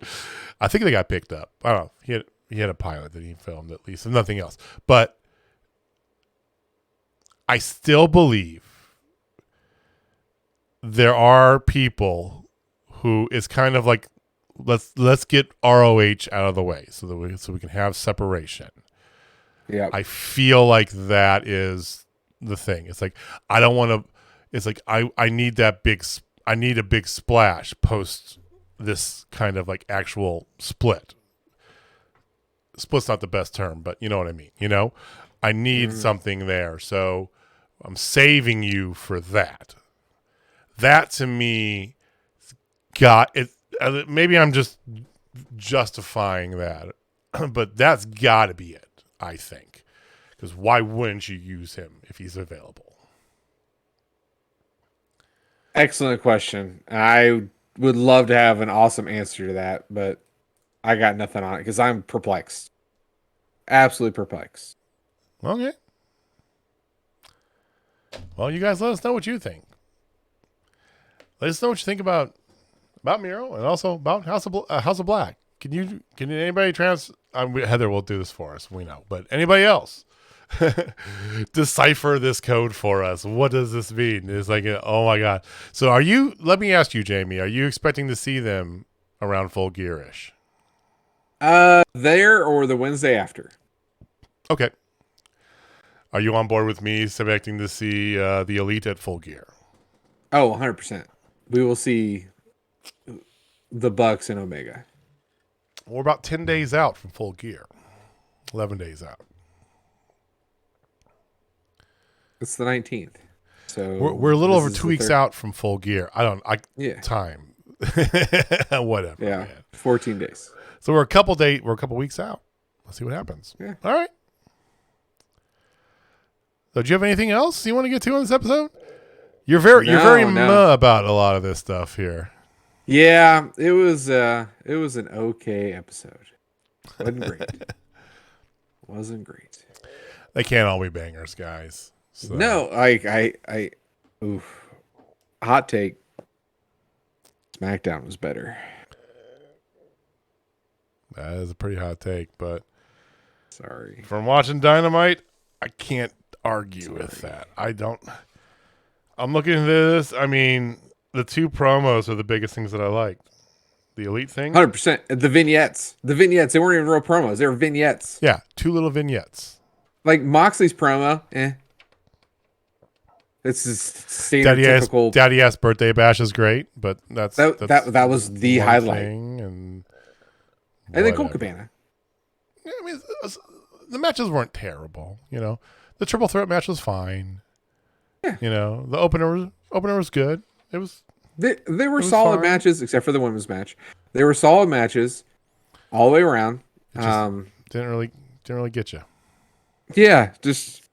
S1: I think they got picked up. I don't know. He had a pilot that he filmed at least, and nothing else. But I still believe there are people who it's kind of like let's get ROH out of the way so that we can have separation.
S2: Yeah,
S1: I feel like that is the thing. It's like I don't want to. It's like I need that big. I need a big splash post this kind of like actual split. Split's not the best term, but you know what I mean. I need something there, so I'm saving you for that. That to me got it. Maybe I'm just justifying that, but that's got to be it. I think, because why wouldn't you use him if he's available?
S2: excellent question. I would love to have an awesome answer to that, but I got nothing on it because I'm perplexed. Absolutely perplexed.
S1: Okay. Well, you guys let us know what you think. Let us know what you think about Miro and also about House of Black. Can anybody Heather will do this for us, we know, but anybody else decipher this code for us? What does this mean? It's like, oh my god. So let me ask you, Jamie, are you expecting to see them around Full Gear-ish?
S2: There or the Wednesday after.
S1: Okay. Are you on board with me expecting to see the Elite at Full Gear?
S2: Oh, 100%. We will see the Bucks and Omega.
S1: We're about 10 days out from Full Gear. 11 days out.
S2: It's the 19th. So
S1: We're a little over 2 weeks out from Full Gear. Time. Whatever.
S2: Yeah.
S1: Man.
S2: 14 days.
S1: So we're a couple weeks out. Let's see what happens.
S2: Yeah.
S1: All right. So do you have anything else you want to get to on this episode? You're very meh about a lot of this stuff here.
S2: Yeah, it was an okay episode. Wasn't great. Wasn't great.
S1: They can't all be bangers, guys. So.
S2: No, oof. Hot take. SmackDown was better.
S1: That is a pretty hot take, but
S2: sorry.
S1: From watching Dynamite, I can't argue with that. I'm looking at this. I mean, the two promos are the biggest things that I liked. The Elite thing.
S2: 100%. The vignettes. They weren't even real promos. They were vignettes.
S1: Yeah, two little vignettes.
S2: Like Moxley's promo, It's just typical.
S1: Daddy Ass birthday bash is great, but that
S2: was the highlight.
S1: And
S2: then Colt Cabana.
S1: Yeah, I mean, the matches weren't terrible. The triple threat match was fine.
S2: Yeah.
S1: The opener was good. It was.
S2: They were solid matches, except for the women's match. They were solid matches all the way around.
S1: Didn't really get you.
S2: Yeah, just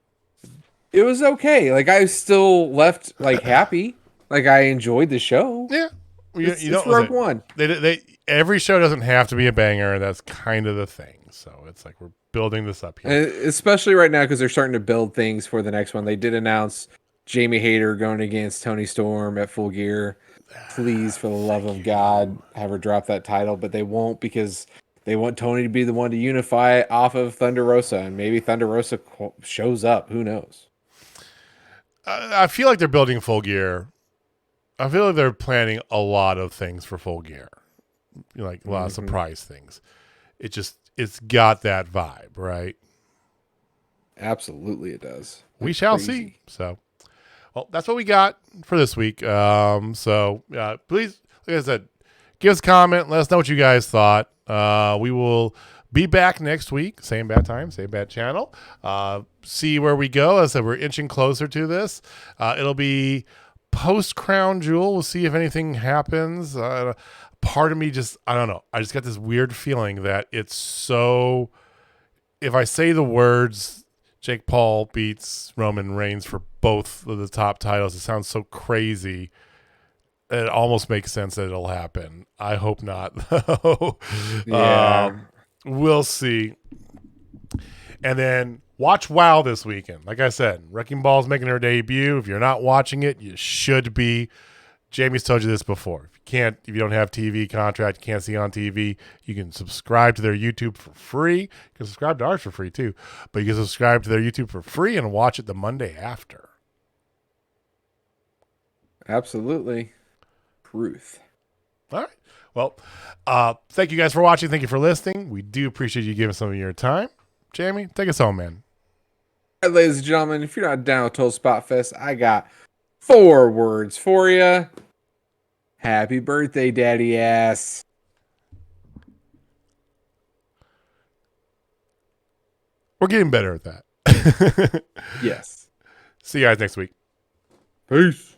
S2: it was okay. Like I still left happy. Like I enjoyed the show.
S1: Yeah,
S2: it's Rogue One.
S1: Every show doesn't have to be a banger. That's kind of the thing. So it's like we're building this up here,
S2: and especially right now because they're starting to build things for the next one. They did announce Jamie Hayter going against Tony Storm at Full Gear. Please, for the love of God, have her drop that title, but they won't because they want Tony to be the one to unify it off of Thunder Rosa, and maybe Thunder Rosa shows up. Who knows?
S1: I feel like they're building Full Gear. I feel like they're planning a lot of things for Full Gear, like a lot of surprise things. It's got that vibe, right?
S2: Absolutely, it does.
S1: We shall see. So. Well, that's what we got for this week. Please like I said, give us a comment. Let us know what you guys thought. We will be back next week. Same bad time, same bad channel. See where we go. As I said, we're inching closer to this. It'll be post Crown Jewel. We'll see if anything happens. Part of me just, I don't know. I just got this weird feeling that it's so, if I say the words, Jake Paul beats Roman Reigns for both of the top titles, it sounds so crazy. It almost makes sense that it'll happen. I hope not, though.
S2: Yeah.
S1: We'll see. And then watch WoW this weekend. Like I said, Wrecking Ball's making her debut. If you're not watching it, you should be. Jamie's told you this before. If you don't have TV contract, you can't see on TV, you can subscribe to their YouTube for free. You can subscribe to ours for free too. But you can subscribe to their YouTube for free and watch it the Monday after.
S2: Absolutely. Truth.
S1: All right. Well, thank you guys for watching. Thank you for listening. We do appreciate you giving some of your time. Jamie, take us home, man.
S2: All right, ladies and gentlemen, if you're not down with Total Spotfest, I got 4 words for you. Happy birthday, daddy ass.
S1: We're getting better at that.
S2: Yes.
S1: See you guys next week.
S2: Peace.